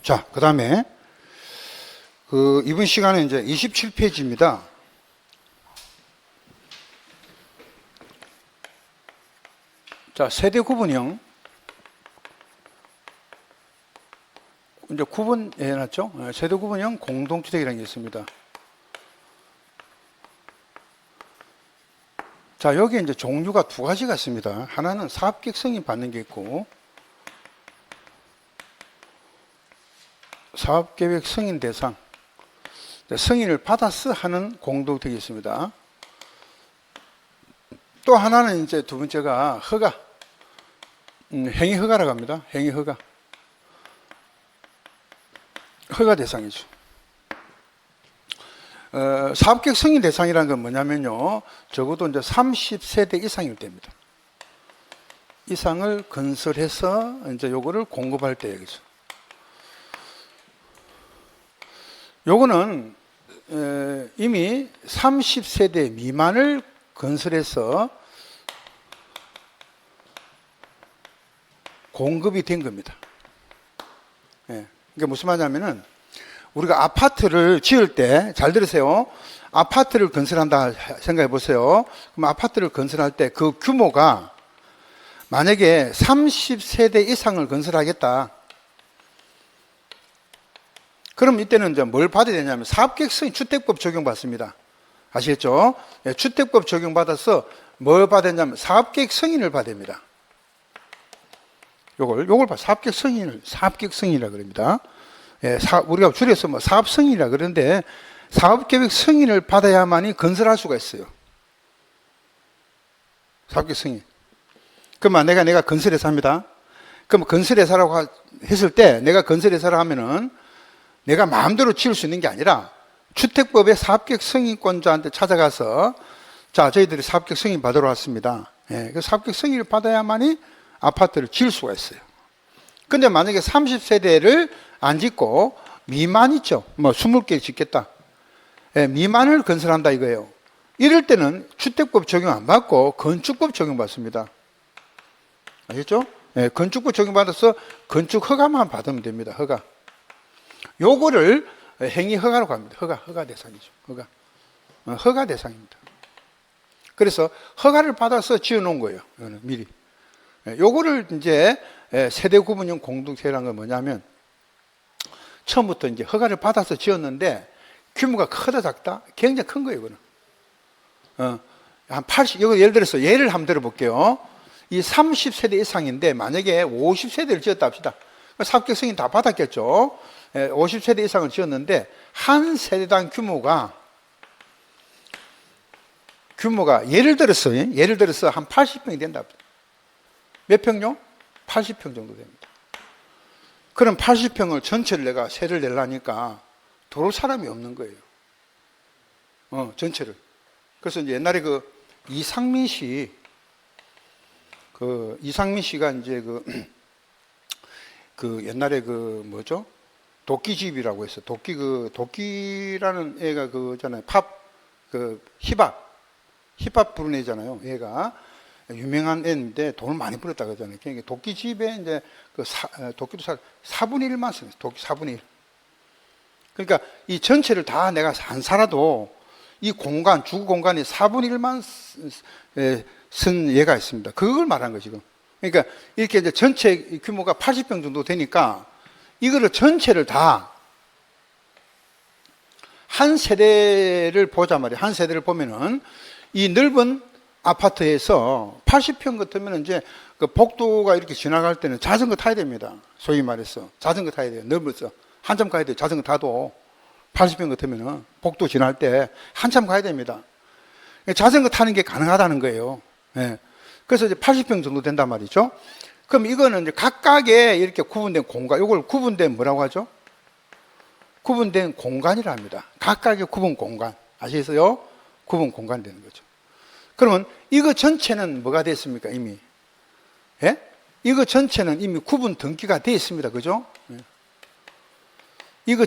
자, 그 다음에 이번 시간은 이제 27페이지입니다. 자, 세대 구분형. 이제 구분해놨죠? 세대 구분형 공동주택이라는 게 있습니다. 자, 여기 이제 종류가 두 가지가 있습니다. 하나는 사업계획 승인 받는 게 있고, 사업계획 승인 대상, 승인을 받아서 하는 공동주택이 있습니다. 또 하나는 이제 두 번째가 허가, 행위 허가라고 합니다. 행위 허가. 허가 대상이죠. 사업계획 승인 대상이라는 건 뭐냐면요, 적어도 이제 30세대 이상일 때입니다. 이상을 건설해서 이제 요거를 공급할 때 여기서. 요거는 이미 30세대 미만을 건설해서 공급이 된 겁니다. 이게 무슨 말이냐면은 우리가 아파트를 지을 때, 잘 들으세요. 아파트를 건설한다 생각해 보세요. 그럼 아파트를 건설할 때 그 규모가 만약에 30세대 이상을 건설하겠다. 그럼 이때는 이제 뭘 받아야 되냐면 사업계획 승인 주택법 적용받습니다. 아시겠죠? 주택법 적용받아서 뭘 받아야 되냐면 사업계획 승인을 받아야 됩니다. 요걸 사업계획 승인이라 그럽니다. 우리가 줄여서 뭐 사업 승인이라 그러는데 사업계획 승인을 받아야만이 건설할 수가 있어요. 사업계획 승인. 그러면 내가 건설회사 합니다. 그럼 건설회사라고 했을 때 내가 건설회사를 하면은 내가 마음대로 지을 수 있는 게 아니라 주택법의 사업계획 승인권자한테 찾아가서 자, 저희들이 사업계획 승인 받으러 왔습니다. 그 사업계획 승인을 받아야만이 아파트를 지을 수가 있어요. 근데 만약에 30세대를 안 짓고 미만 있죠. 뭐 20개 짓겠다. 미만을 건설한다 이거예요. 이럴 때는 주택법 적용 안 받고 건축법 적용받습니다. 아시겠죠? 건축법 적용받아서 건축 허가만 받으면 됩니다. 허가. 요거를 행위 허가라고 합니다. 허가 대상이죠. 허가 대상입니다. 그래서 허가를 받아서 지어 놓은 거예요. 이거는 미리. 요거를 이제 세대 구분형 공동체라는 건 뭐냐면 처음부터 이제 허가를 받아서 지었는데 규모가 크다 작다? 굉장히 큰 거예요, 이거는. 한 80, 이거 예를 들어서 예를 한번 들어볼게요. 이 30세대 이상인데 만약에 50세대를 지었다 합시다. 사업계획 승인 다 받았겠죠. 50세대 이상을 지었는데 한 세대당 규모가 예를 들어서 한 80평이 된다. 몇 평요? 80평 정도 됩니다. 그럼 80평을 전체를 내가 세를 내려니까 도울 사람이 없는 거예요. 전체를. 그래서 이제 옛날에 이상민 씨가 이제 옛날에 뭐죠? 도끼집이라고 했어. 도끼라는 애가 그잖아요. 힙합 부르는 애잖아요. 얘가 유명한 애인데 돈을 많이 벌었다 그러잖아요. 그러니까 도끼집에 이제 도끼도 4분의 1만 쓰는 거예요. 도끼 4분의 1. 그러니까 이 전체를 다 내가 안 살아도 이 공간, 주거 공간이 4분의 1만 쓴 얘가 있습니다. 그걸 말한 거예요, 지금. 그러니까 이렇게 이제 전체 규모가 80평 정도 되니까 이거를 전체를 다 한 세대를 보자 말이에요. 한 세대를 보면은 이 넓은 아파트에서 80평 같으면 이제 복도가 이렇게 지나갈 때는 자전거 타야 됩니다. 소위 말해서 자전거 타야 돼요. 넓어서 한참 가야 돼요. 자전거 타도 80평 같으면은 복도 지날 때 한참 가야 됩니다. 자전거 타는 게 가능하다는 거예요. 그래서 이제 80평 정도 된단 말이죠. 그럼 이거는 이제 각각의 이렇게 구분된 공간, 이걸 구분된 뭐라고 하죠? 구분된 공간이라 합니다. 각각의 구분 공간. 아시겠어요? 구분 공간 되는 거죠. 그러면 이거 전체는 뭐가 됐습니까? 이미. 이거 전체는 이미 구분 등기가 되어 있습니다. 그죠? 이거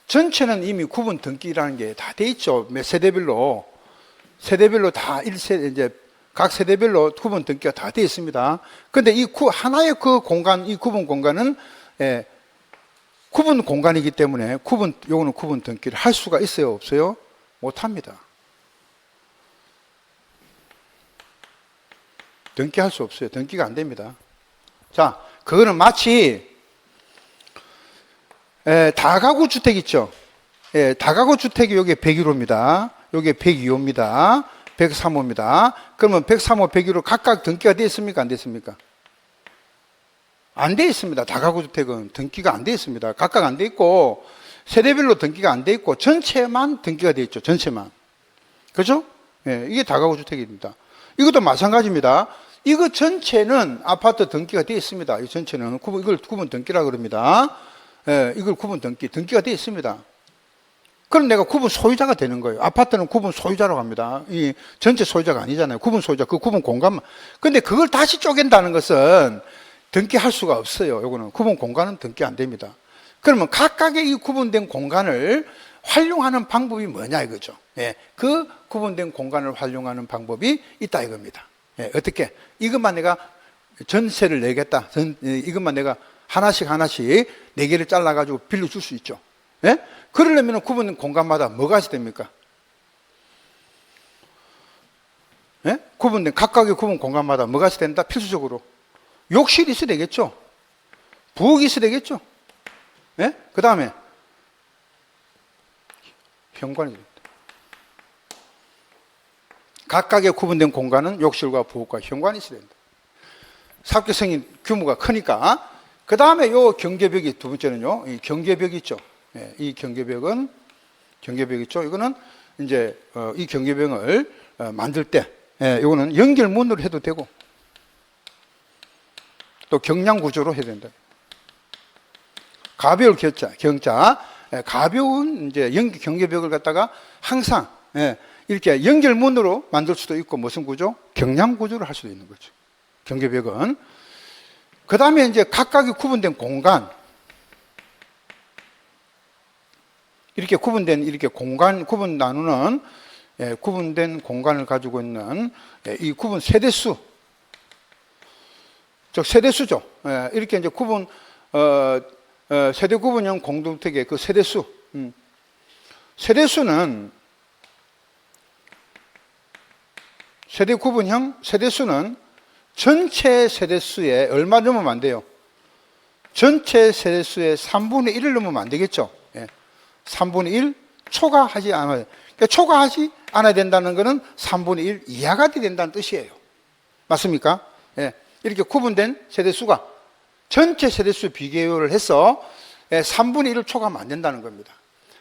전체는 이미 구분 등기라는 게 다 돼 있죠. 몇 세대별로 다 1세대 이제 각 세대별로 구분 등기가 다 되어 있습니다. 근데 이 하나의 그 공간, 이 구분 공간은 구분 공간이기 때문에 요거는 구분 등기를 할 수가 있어요, 없어요? 못 합니다. 등기할 수 없어요. 등기가 안 됩니다. 자, 그거는 마치 다가구 주택 있죠? 다가구 주택이 여기 101호입니다. 여기 102호입니다. 103호입니다. 그러면 103호, 101호 각각 등기가 되어 있습니까? 안 되어 있습니까? 안 되어 있습니다. 다가구 주택은 등기가 안 되어 있습니다. 각각 안 되어 있고 세대별로 등기가 안 되어 있고 전체만 등기가 되어 있죠. 전체만. 그죠? 이게 다가구 주택입니다. 이것도 마찬가지입니다. 이거 전체는 아파트 등기가 되어 있습니다. 이 전체는 이걸 구분 등기라 그럽니다. 이걸 구분 등기가 되어 있습니다. 그럼 내가 구분 소유자가 되는 거예요. 아파트는 구분 소유자라고 합니다. 이 전체 소유자가 아니잖아요. 구분 소유자, 그 구분 공간만. 근데 그걸 다시 쪼갠다는 것은 등기할 수가 없어요. 요거는 구분 공간은 등기 안 됩니다. 그러면 각각의 이 구분된 공간을 활용하는 방법이 뭐냐 이거죠. 그 구분된 공간을 활용하는 방법이 있다 이겁니다. 어떻게? 이것만 내가 전세를 내겠다. 이것만 내가 하나씩 4개를 잘라가지고 빌려줄 수 있죠. 그러려면 구분된 공간마다 뭐가 있어야 됩니까? 구분된 각각의 구분 공간마다 뭐가 있어야 된다? 필수적으로 욕실이 있어야 되겠죠. 부엌이 있어야 되겠죠. 그 다음에 현관이 됩니다. 각각의 구분된 공간은 욕실과 부엌과 현관이 있어야 된다. 사업계성이 규모가 크니까. 그 다음에 요 경계벽이 두 번째는요. 이 경계벽이 있죠. 이 경계벽 있죠. 이거는 이제 이 경계벽을 만들 때 이거는 연결문으로 해도 되고 또 경량 구조로 해야 된다. 가벼울 경자, 가벼운 이제 경계벽을 갖다가 항상 이렇게 연결문으로 만들 수도 있고 무슨 구조? 경량 구조를 할 수도 있는 거죠. 경계벽은. 그 다음에 이제 각각의 구분된 공간, 이렇게 구분된 이렇게 구분 나누는 구분된 공간을 가지고 있는 이 구분 세대수, 즉 세대수죠. 이렇게 이제 세대 구분형 공동택의 그 세대수, 세대 구분형 세대수는 전체 세대수에 얼마 넣으면 안 돼요? 전체 세대수의 3분의 1을 넣으면 안 되겠죠? 3분의 1 초과하지 않아요. 그러니까 초과하지 않아야 된다는 것은 3분의 1 이하가 된다는 뜻이에요. 맞습니까? 이렇게 구분된 세대수가 전체 세대수 비교를 해서 3분의 1을 초과하면 안 된다는 겁니다.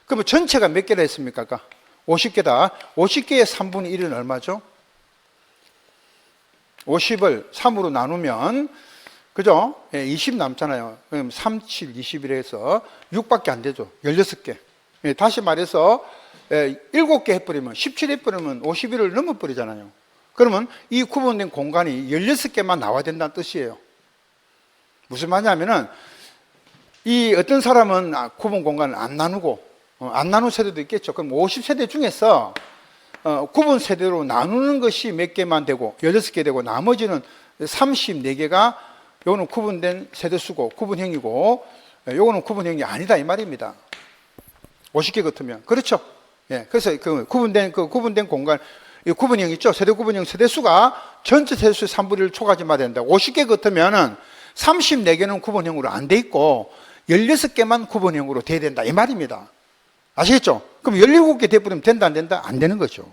그러면 전체가 몇 개나 했습니까? 아까 50개다. 50개의 3분의 1은 얼마죠? 50을 3으로 나누면 그죠? 20 남잖아요. 그럼 3, 7, 21에 해서 6밖에 안 되죠. 16개. 다시 말해서 7개 해버리면 17 해버리면 51을 넘어버리잖아요. 그러면 이 구분된 공간이 16개만 나와야 된다는 뜻이에요. 무슨 말이냐면은 이 어떤 사람은 구분 공간을 안 나누고 안 나눈 세대도 있겠죠. 그럼 50세대 중에서 구분 세대로 나누는 것이 몇 개만 되고 16개 되고 나머지는 34개가 요거는 구분된 세대수고 구분형이고 요거는 구분형이 아니다 이 말입니다. 50개 같으면 그렇죠. 그래서 그 구분된 공간 이 구분형 있죠. 세대 구분형 세대수가 전체 세대수의 3분의 1을 초과하지 말아야 된다. 50개 같으면은 34개는 구분형으로 안 돼 있고 16개만 구분형으로 돼야 된다 이 말입니다. 아시겠죠? 그럼 17개 돼버리면 된다 안 된다? 안 되는 거죠.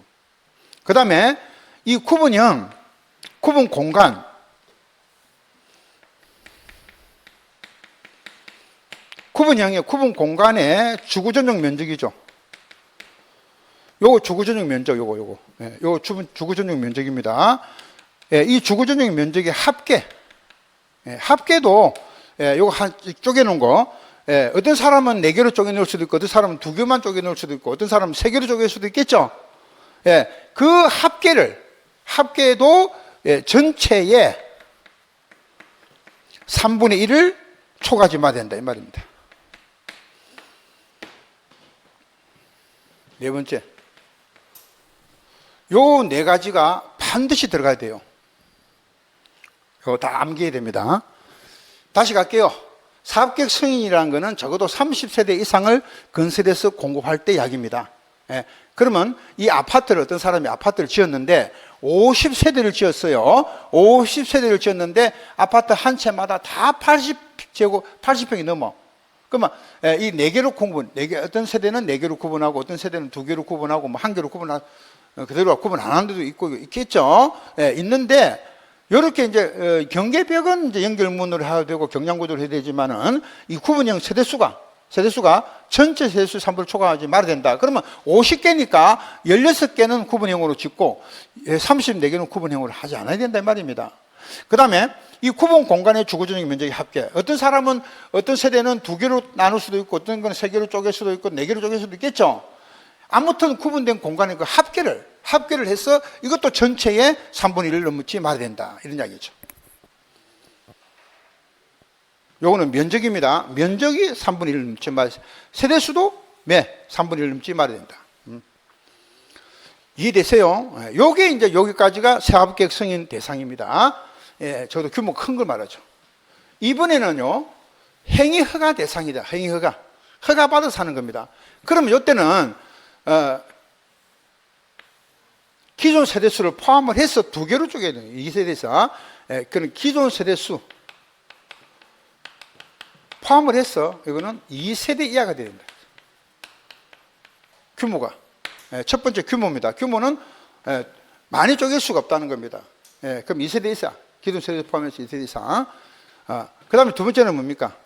그 다음에 이 구분형, 구분 공간, 구분형의 구분 공간의 주거 전용 면적이죠. 요거 주거 전용 면적, 요거 주거 전용 면적입니다. 이 주거 전용 면적의 합계도 요거 쪼개놓은 거. 어떤 사람은 4개로 쪼개놓을 수도 있고, 어떤 사람은 2개만 쪼개놓을 수도 있고, 어떤 사람은 3개로 쪼개놓을 수도 있겠죠. 그 합계도 전체의 3분의 1을 초과하지 말아야 된다 이 말입니다. 네 번째, 요 4가지가 반드시 들어가야 돼요. 이거 다 암기해야 됩니다. 다시 갈게요. 사업계획 승인이라는 것은 적어도 30세대 이상을 건설해서 공급할 때 이야기입니다. 예. 그러면 이 아파트를 어떤 사람이 아파트를 지었는데 50세대를 지었어요. 50세대를 지었는데 아파트 한 채마다 다 80평이 넘어. 그러면 이 4개로 구분, 어떤 세대는 4개로 구분하고 어떤 세대는 2개로 구분하고 뭐 1개로 구분하고 그대로 구분 안 하는 데도 있고 있겠죠. 예, 있는데 이렇게 이제 경계벽은 이제 연결문으로 해야 되고 경량구조를 해야 되지만은 이 구분형 세대수가 전체 세대수 3분을 초과하지 말아야 된다. 그러면 50개니까 16개는 구분형으로 짓고 34개는 구분형으로 하지 않아야 된다 이 말입니다. 그 다음에 이 구분 공간의 주거적인 면적의 합계. 어떤 사람은 어떤 세대는 2개로 나눌 수도 있고 어떤 건 3개로 쪼갤 수도 있고 4개로 쪼갤 수도 있겠죠. 아무튼 구분된 공간의 그 합계를 해서 이것도 전체의 3분의 1을 넘지 말아야 된다. 이런 이야기죠. 요거는 면적입니다. 면적이 3분의 1을 넘지 말아야 된다. 세대수도 3분의 1을 넘지 말아야 된다. 이해되세요? 요게 이제 여기까지가 사업계획 승인 대상입니다. 예, 저도 규모 큰 걸 말하죠. 이번에는요, 행위허가 대상이다. 행위허가. 허가 받아서 하는 겁니다. 그러면 이때는 기존 세대수를 포함을 해서 2개로 쪼개야 돼요. 2세대에서. 그런 기존 세대수 포함을 해서 이거는 2세대 이하가 돼야 된다. 규모가. 첫 번째 규모입니다. 규모는 많이 쪼갤 수가 없다는 겁니다. 그럼 2세대 이상. 기존 세대 포함해서 2세대 이상. 그 다음에 두 번째는 뭡니까?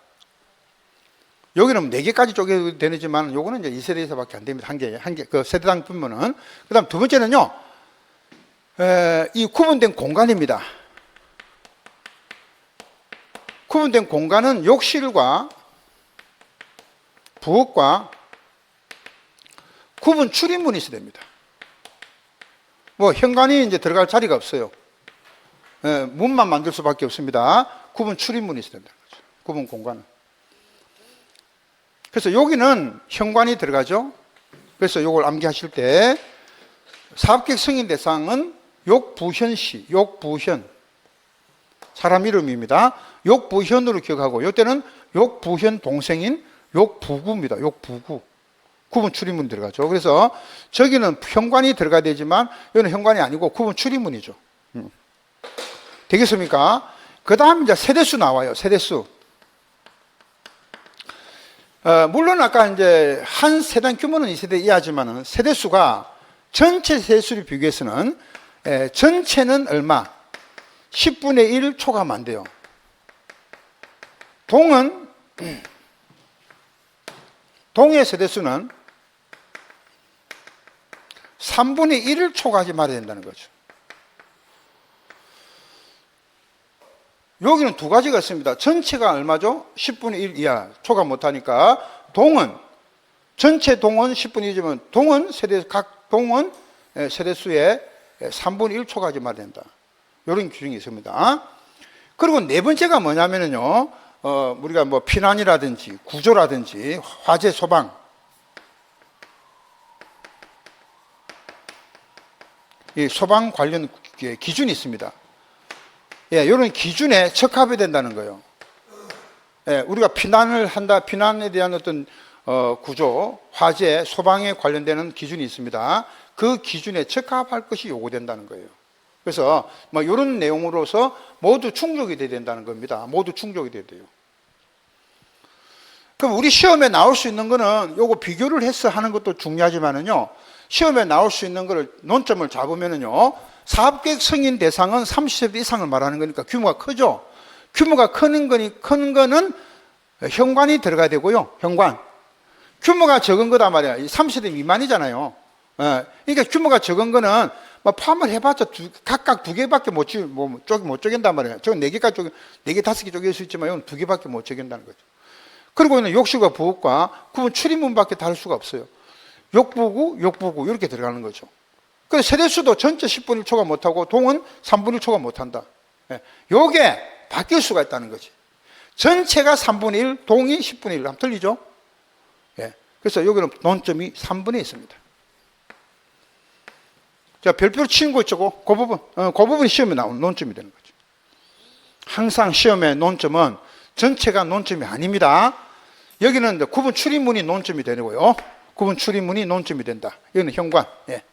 여기는 4개까지 쪼개도 되지만 요거는 이제 2세대 이상밖에 안 됩니다. 한 개, 그 세대당 규모는. 그 다음 두 번째는요, 이 구분된 공간입니다. 구분된 공간은 욕실과 부엌과 구분 출입문이 있어야 됩니다. 뭐 현관이 이제 들어갈 자리가 없어요. 문만 만들 수밖에 없습니다. 구분 출입문이 있어야 된다는 거죠. 구분 공간은. 그래서 여기는 현관이 들어가죠. 그래서 이걸 암기하실 때 사업계획 승인 대상은 욕부현시, 욕부현 사람 이름입니다. 욕부현으로 기억하고 이때는 욕부현 동생인 욕부구입니다. 욕부구. 구분 출입문 들어가죠. 그래서 저기는 현관이 들어가야 되지만 여기는 현관이 아니고 구분 출입문이죠. 되겠습니까? 그 다음 이제 세대수 나와요. 세대수. 물론 아까 이제 한 세단 규모는 2세대 이하지만은 세대수가 전체 세대수를 비교해서는 전체는 얼마? 10분의 1 초과하면 안 돼요. 동의 세대수는 3분의 1을 초과하지 말아야 된다는 거죠. 여기는 두 가지가 있습니다. 전체가 얼마죠? 10분의 1 이하 초과 못하니까 전체 동원 10분의 1이면 각 동원 세대수의 3분의 1 초과하지 말아야 된다. 이런 규정이 있습니다. 그리고 네 번째가 뭐냐면요, 우리가 뭐 피난이라든지 구조라든지 화재 소방, 이 소방 관련 기준이 있습니다. 이런 기준에 적합해야 된다는 거예요. 우리가 피난을 한다, 피난에 대한 어떤 구조, 화재, 소방에 관련되는 기준이 있습니다. 그 기준에 적합할 것이 요구된다는 거예요. 그래서 뭐 이런 내용으로서 모두 충족이 돼야 된다는 겁니다. 모두 충족이 돼야 돼요. 그럼 우리 시험에 나올 수 있는 거는 요거 비교를 해서 하는 것도 중요하지만은요, 시험에 나올 수 있는 거를 논점을 잡으면은요, 사업계획 승인 대상은 30세대 이상을 말하는 거니까 규모가 크죠. 규모가 큰 거는 현관이 들어가야 되고요. 현관. 규모가 적은 거다 말이야. 30세대 미만이잖아요. 그러니까 규모가 적은 거는 뭐 포함을 해봤자 각각 2개밖에 못 쪼갠단 말이에요. 저건 4개까지 4개, 5개 쪼갤 수 있지만 이건 2개밖에 못 쪼갠다는 거죠. 그리고는 욕실과 부엌과 구분 출입문밖에 다를 수가 없어요. 욕부구 이렇게 들어가는 거죠. 그래서 세대수도 전체 10분의 1 초과 못하고 동은 3분의 1 초과 못한다. 요게 바뀔 수가 있다는 거지. 전체가 3분의 1, 동이 10분의 1. 한번 틀리죠? 그래서 여기는 논점이 3분에 있습니다. 자, 별표로 치는 거 있죠. 그 부분. 그 부분이 시험에 나오는 논점이 되는 거죠. 항상 시험의 논점은 전체가 논점이 아닙니다. 여기는 이제 구분 출입문이 논점이 되고요. 구분 출입문이 논점이 된다. 이거는 현관. 예.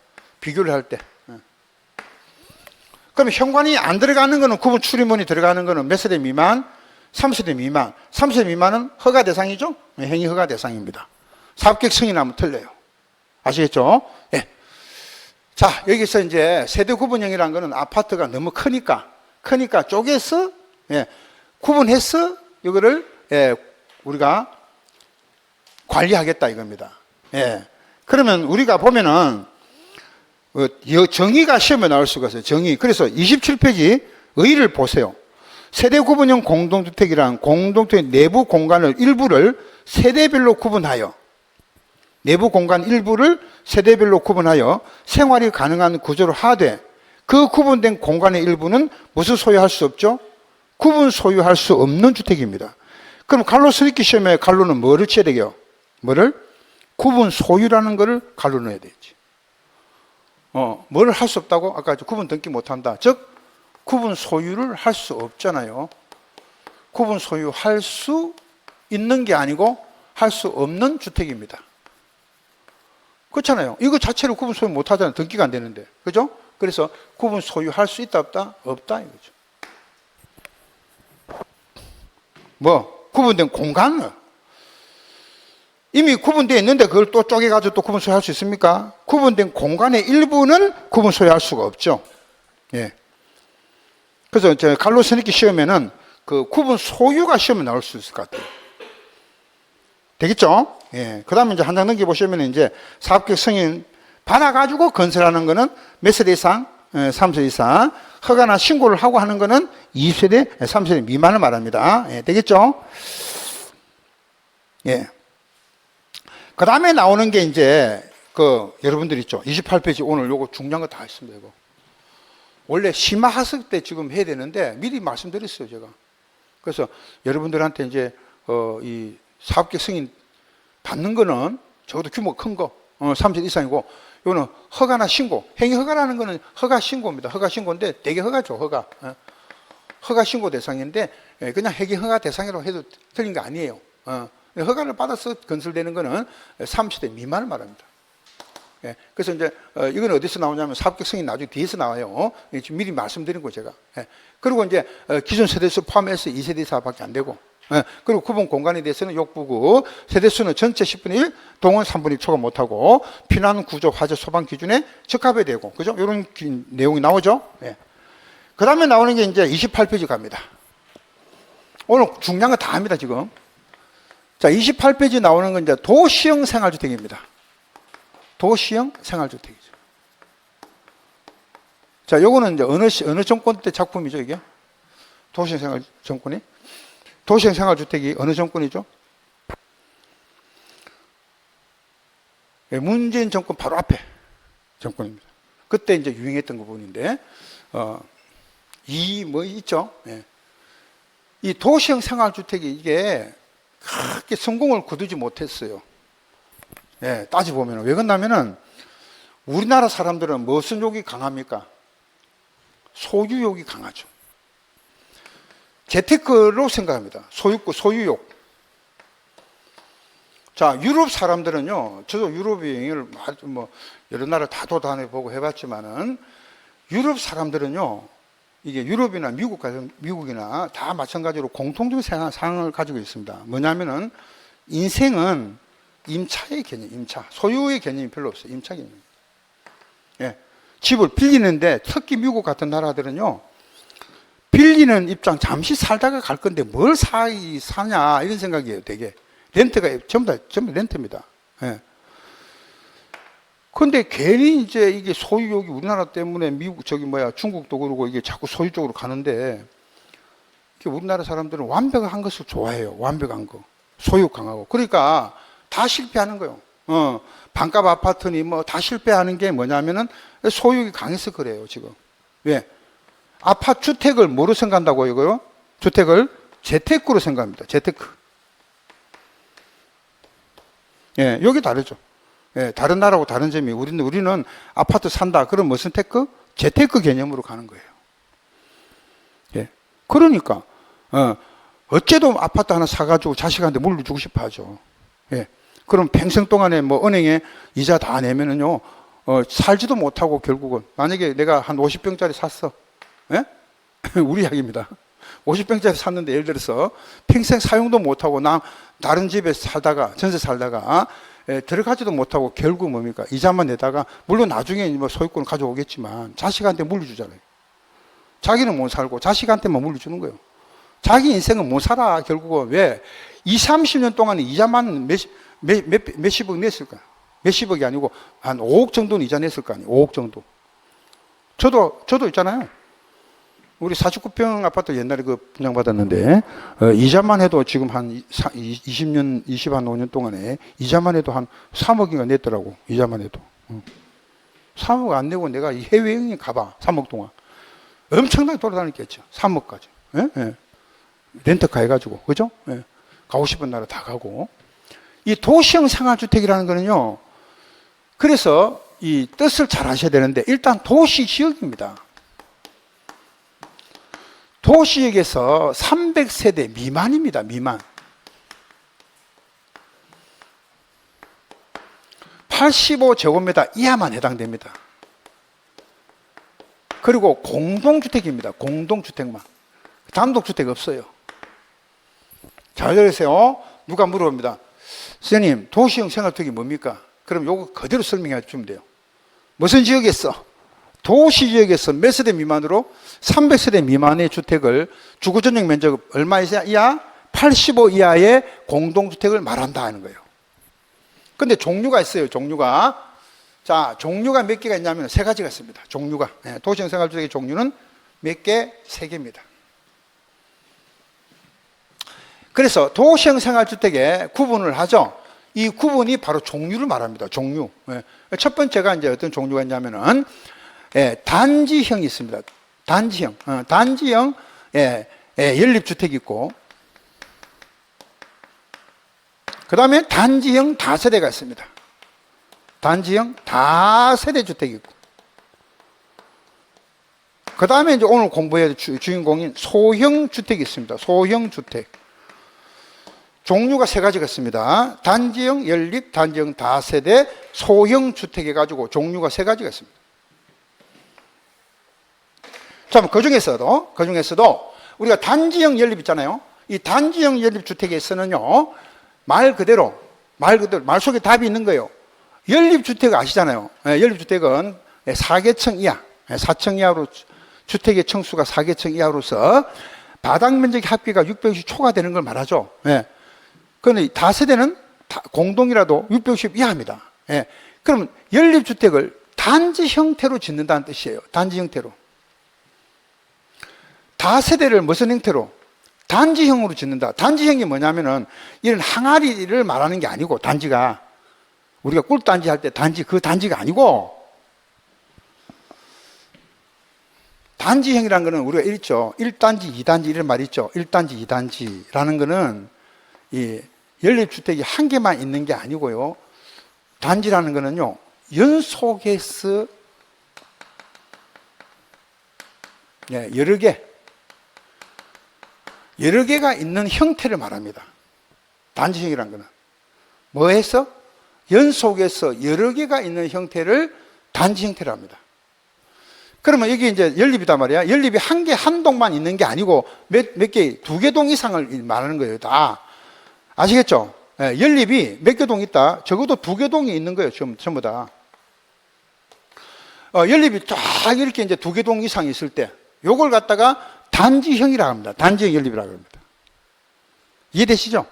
비교를 할 때. 그럼 현관이 안 들어가는 거는 구분 출입문이 들어가는 거는 몇 세대 미만? 3세대 미만. 3세대 미만은 허가 대상이죠? 네, 행위 허가 대상입니다. 사업계획 승인하면 틀려요. 아시겠죠? 예. 자, 여기서 이제 세대 구분형이라는 거는 아파트가 너무 크니까 쪼개서, 예, 구분해서 이거를, 예, 우리가 관리하겠다 이겁니다. 예. 그러면 우리가 보면은, 정의가 시험에 나올 수가 있어요. 정의. 그래서 27페이지 의의를 보세요. 세대 구분형 공동주택이란 공동주택 내부 공간을 일부를 세대별로 구분하여 내부 공간 일부를 세대별로 구분하여 생활이 가능한 구조로 하되 그 구분된 공간의 일부는 무슨 소유할 수 없죠? 구분 소유할 수 없는 주택입니다. 그럼 갈로 스리키 시험에 갈로는 뭐를 쳐야 되게요? 뭐를? 구분 소유라는 거를 갈로 넣어야 되지. 뭘 할 수 없다고? 아까 구분 등기 못한다. 즉 구분 소유를 할 수 없잖아요. 구분 소유할 수 있는 게 아니고 할 수 없는 주택입니다. 그렇잖아요. 이거 자체로 구분 소유 못 하잖아요. 등기가 안 되는데. 그죠? 그래서 구분 소유할 수 있다 없다? 없다 이거죠. 뭐 구분된 공간을 이미 구분되어 있는데 그걸 또 쪼개가지고 또 구분 소유할 수 있습니까? 구분된 공간의 일부는 구분 소유할 수가 없죠. 예. 그래서 갈로 스니키 시험에는 그 구분 소유가 시험에 나올 수 있을 것 같아요. 되겠죠? 예. 그 다음에 이제 한 장 넘겨보시면 이제 사업계획 승인 받아가지고 건설하는 거는 몇 세대 이상? 3세대 이상. 허가나 신고를 하고 하는 거는 2세대, 3세대 미만을 말합니다. 예. 되겠죠? 예. 그 다음에 나오는 게 이제 여러분들 있죠. 28페이지 오늘 요거 중요한 거 다 했습니다. 이거. 원래 심화학습 때 지금 해야 되는데 미리 말씀드렸어요, 제가. 그래서 여러분들한테 이제 이 사업계획 승인 받는 거는 적어도 규모가 큰 거, 3세 이상이고, 이거는 허가나 신고, 행위 허가라는 거는 허가 신고입니다. 허가 신고인데 대개 허가죠, 허가. 허가 신고 대상인데 그냥 행위 허가 대상이라고 해도 틀린 거 아니에요. 허가를 받아서 건설되는 거는 3세대 미만을 말합니다. 예, 그래서 이제 이건 어디서 나오냐면 사업계획 승인 나중에 뒤에서 나와요. 지금 미리 말씀드린 거 제가. 예, 그리고 이제 기존 세대수 포함해서 2세대 이상밖에 안 되고, 예, 그리고 구분 공간에 대해서는 욕부구 세대수는 전체 10분의 1, 동원 3분의 1 초과 못하고 피난 구조 화재 소방 기준에 적합해야 되고, 그죠? 이런 내용이 나오죠. 예. 그 다음에 나오는 게 이제 28페이지 갑니다. 오늘 중요한 거 다 합니다 지금. 자, 28페이지 나오는 건 이제 도시형 생활주택입니다. 도시형 생활주택이죠. 자, 요거는 이제 어느 정권 때 작품이죠, 이게? 도시형 생활 정권이? 도시형 생활주택이 어느 정권이죠? 예, 문재인 정권 바로 앞에 정권입니다. 그때 이제 유행했던 부분인데, 있죠? 예. 이 도시형 생활주택이 이게 그렇게 성공을 거두지 못했어요. 예, 따져보면. 왜 그러냐면은, 우리나라 사람들은 무슨 욕이 강합니까? 소유욕이 강하죠. 재테크로 생각합니다. 소유욕. 자, 유럽 사람들은요, 저도 유럽 여행을 여러 나라 다 다녀보고 해봤지만은, 유럽 사람들은요, 이게 유럽이나 미국이나 다 마찬가지로 공통적인 상황을 가지고 있습니다. 뭐냐면은, 인생은 임차의 개념, 임차. 소유의 개념이 별로 없어요. 임차 개념. 예. 집을 빌리는데, 특히 미국 같은 나라들은요, 빌리는 입장 잠시 살다가 갈 건데 뭘 사냐, 이런 생각이에요, 되게. 렌트가 전부 렌트입니다. 예. 근데 괜히 이제 이게 소유욕이 우리나라 때문에 중국도 그러고 이게 자꾸 소유 쪽으로 가는데, 우리나라 사람들은 완벽한 것을 좋아해요. 완벽한 거. 소유 강하고. 그러니까 다 실패하는 거예요. 반값 아파트니 다 실패하는 게 뭐냐면은 소유욕이 강해서 그래요, 지금. 왜? 아파트 주택을 뭐로 생각한다고 이거요? 주택을 재테크로 생각합니다. 재테크. 예, 여기 다르죠. 예, 다른 나라하고 다른 점이 우리는 아파트 산다. 그럼 무슨 테크? 재테크 개념으로 가는 거예요. 예. 그러니까 어째도 아파트 하나 사가지고 자식한테 물려주고 싶어 하죠. 예. 그럼 평생 동안에 뭐 은행에 이자 다 내면은요, 살지도 못하고 결국은, 만약에 내가 한 50평짜리 샀어. 예? 우리 이야기입니다. 50평짜리 샀는데 예를 들어서 평생 사용도 못하고 다른 집에 살다가, 전세 살다가, 들어가지도 못하고 결국 뭡니까? 이자만 내다가, 물론 나중에 뭐 소유권을 가져오겠지만 자식한테 물려주잖아요. 자기는 못 살고 자식한테만 물려주는 거예요. 자기 인생은 못 살아, 결국은. 왜? 20, 30년 동안 이자만 몇십억 냈을까? 몇십억이 아니고 한 5억 정도는 이자 냈을 거 아니에요. 5억 정도. 저도 있잖아요. 우리 49평 아파트 옛날에 그 분양받았는데, 이자만 해도 지금 한 20년, 25년 동안에 이자만 해도 한 3억인가 냈더라고. 이자만 해도. 3억 안 내고 내가 해외여행 가봐. 3억 동안. 엄청나게 돌아다녔겠죠. 3억까지. 예? 예. 렌터카 해가지고. 그죠? 예. 가고 싶은 나라 다 가고. 이 도시형 생활주택이라는 거는요, 그래서 이 뜻을 잘 아셔야 되는데, 일단 도시지역입니다. 도시역에서 300세대 미만입니다. 미만. 85제곱미터 이하만 해당됩니다. 그리고 공동주택입니다. 공동주택만. 단독주택 없어요. 잘 들으세요. 누가 물어봅니다. 선생님, 도시형 생활주택이 뭡니까? 그럼 요거 그대로 설명해 주면 돼요. 무슨 지역에서? 도시지역에서 몇 세대 미만으로? 300세대 미만의 주택을 주거전용 면적 얼마 이하? 85 이하의 공동주택을 말한다 하는 거예요. 근데 종류가 있어요. 종류가. 자, 종류가 몇 개가 있냐면 세 가지가 있습니다. 종류가. 도시형 생활주택의 종류는 몇 개? 세 개입니다. 그래서 도시형 생활주택에 구분을 하죠. 이 구분이 바로 종류를 말합니다. 종류. 첫 번째가 이제 어떤 종류가 있냐면은, 단지형이 있습니다. 단지형. 단지형, 연립주택이 있고, 그 다음에 단지형 다세대가 있습니다. 단지형 다세대 주택이 있고, 그 다음에 이제 오늘 공부해야 될 주인공인 소형 주택이 있습니다. 소형 주택. 종류가 세 가지가 있습니다. 단지형, 연립, 단지형 다세대, 소형 주택 해가지고 종류가 세 가지가 있습니다. 자, 그 중에서도 우리가 단지형 연립 있잖아요. 이 단지형 연립 주택에서는요, 말 그대로 말 속에 답이 있는 거예요. 연립주택 아시잖아요. 연립주택은 4개층 이하, 4층 이하로 주택의 층수가 4개층 이하로서 바닥 면적의 합계가 650 초과되는 걸 말하죠. 그런데 다세대는 공동이라도 650 이하입니다. 그러면 연립주택을 단지 형태로 짓는다는 뜻이에요. 단지 형태로. 다세대를 무슨 형태로? 단지형으로 짓는다. 단지형이 뭐냐면은 이런 항아리를 말하는 게 아니고, 단지가 우리가 꿀단지 할 때 단지, 그 단지가 아니고, 단지형이라는 거는 우리가 있죠. 1단지, 2단지 이런 말이 있죠. 1단지, 2단지라는 거는 이 연립주택이 한 개만 있는 게 아니고요. 단지라는 거는요, 연속해서 여러 개가 있는 형태를 말합니다. 단지형이라는 거는. 뭐 해서? 연속해서 여러 개가 있는 형태를 단지 형태로 합니다. 그러면 여기 이제 연립이단 말이야. 연립이 한 개, 한 동만 있는 게 아니고 몇 개, 두 개 동 이상을 말하는 거예요. 다. 아시겠죠? 연립이 몇 개 동 있다? 적어도 두 개 동이 있는 거예요. 전부 다. 연립이 쫙 이렇게 이제 두 개 동 이상 있을 때, 요걸 갖다가 단지형이라고 합니다. 단지형 연립이라고 합니다. 이해되시죠?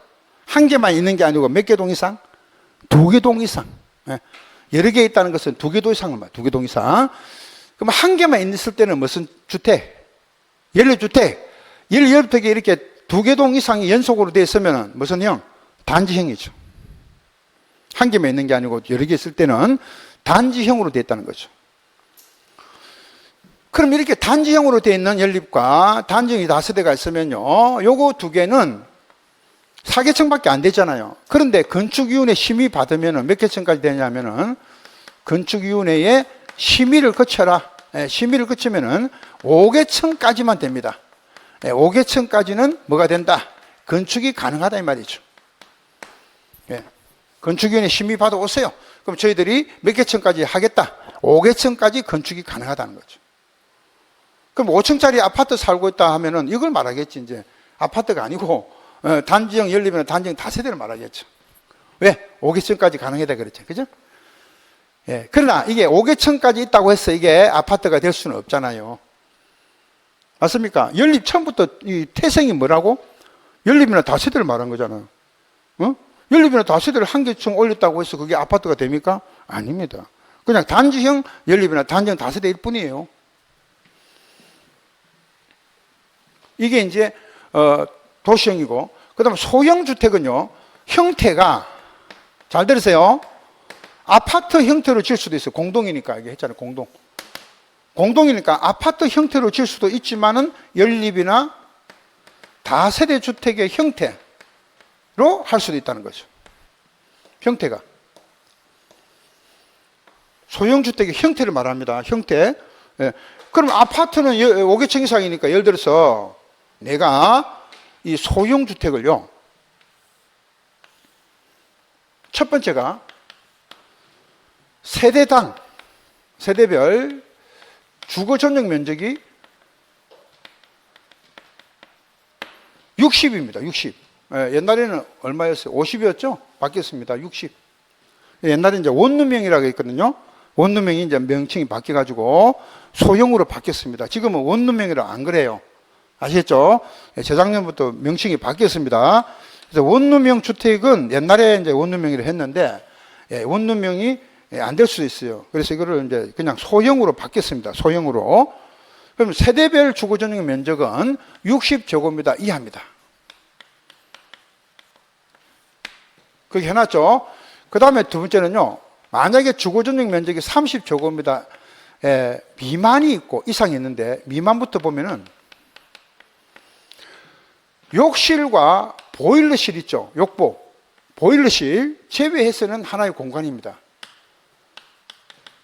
한 개만 있는 게 아니고 몇 개 동 이상? 두 개 동 이상. 여러 개 있다는 것은 두 개 동 이상을 말해요. 두 개 동 이상. 그럼 한 개만 있을 때는 무슨 주택? 연립주택. 연립주택이 이렇게 두 개 동 이상이 연속으로 되어 있으면 무슨 형? 단지형이죠. 한 개만 있는 게 아니고 여러 개 있을 때는 단지형으로 되어 있다는 거죠. 그럼 이렇게 단지형으로 되어 있는 연립과 단지형이 다세대가 있으면요, 요거 두 개는 4개층밖에 안 되잖아요. 그런데 건축위원회 심의 받으면 몇 개층까지 되냐면은 건축위원회에 심의를 거쳐라. 심의를 거치면은 5개층까지만 됩니다. 5개층까지는 뭐가 된다? 건축이 가능하다 이 말이죠. 건축위원회 심의 받아 오세요. 그럼 저희들이 몇 개층까지 하겠다? 5개층까지 건축이 가능하다는 거죠. 그럼 5층짜리 아파트 살고 있다 하면은 이걸 말하겠지. 이제 아파트가 아니고 단지형 연립이나 단지형 다세대를 말하겠죠. 왜? 5개층까지 가능하다 그랬죠. 그죠? 그러나 이게 5개층까지 있다고 해서 이게 아파트가 될 수는 없잖아요. 맞습니까? 연립 처음부터 이 태생이 뭐라고? 연립이나 다세대를 말한 거잖아요. 연립이나 다세대를 한 개층 올렸다고 해서 그게 아파트가 됩니까? 아닙니다. 그냥 단지형 연립이나 단지형 다세대일 뿐이에요. 이게 이제 도시형이고, 그 다음에 소형주택은요, 형태가, 잘 들으세요. 아파트 형태로 지을 수도 있어요. 공동이니까, 이게 했잖아요. 공동이니까 아파트 형태로 지을 수도 있지만은 연립이나 다세대 주택의 형태로 할 수도 있다는 거죠. 형태가. 소형주택의 형태를 말합니다. 형태. 그럼 아파트는 5개층 이상이니까 예를 들어서 내가 이 소형주택을요, 첫 번째가 세대별 주거 전용 면적이 60입니다. 60. 옛날에는 얼마였어요? 50이었죠? 바뀌었습니다. 60. 옛날에 이제 원룸형이라고 했거든요. 원룸형이 이제 명칭이 바뀌어가지고 소형으로 바뀌었습니다. 지금은 원룸형이라 안 그래요. 아시겠죠? 재작년부터 명칭이 바뀌었습니다. 그래서 원룸형 주택은 옛날에 이제 원룸형이라 했는데, 원룸형이 안 될 수도 있어요. 그래서 이거를 이제 그냥 소형으로 바뀌었습니다. 소형으로. 그럼 세대별 주거 전용 면적은 60제곱미터 이하입니다. 그렇게 해놨죠. 그 다음에 두 번째는요, 만약에 주거 전용 면적이 30제곱미터 미만이 있고 이상이 있는데, 미만부터 보면은 욕실과 보일러실 있죠. 욕보, 보일러실 제외해서는 하나의 공간입니다.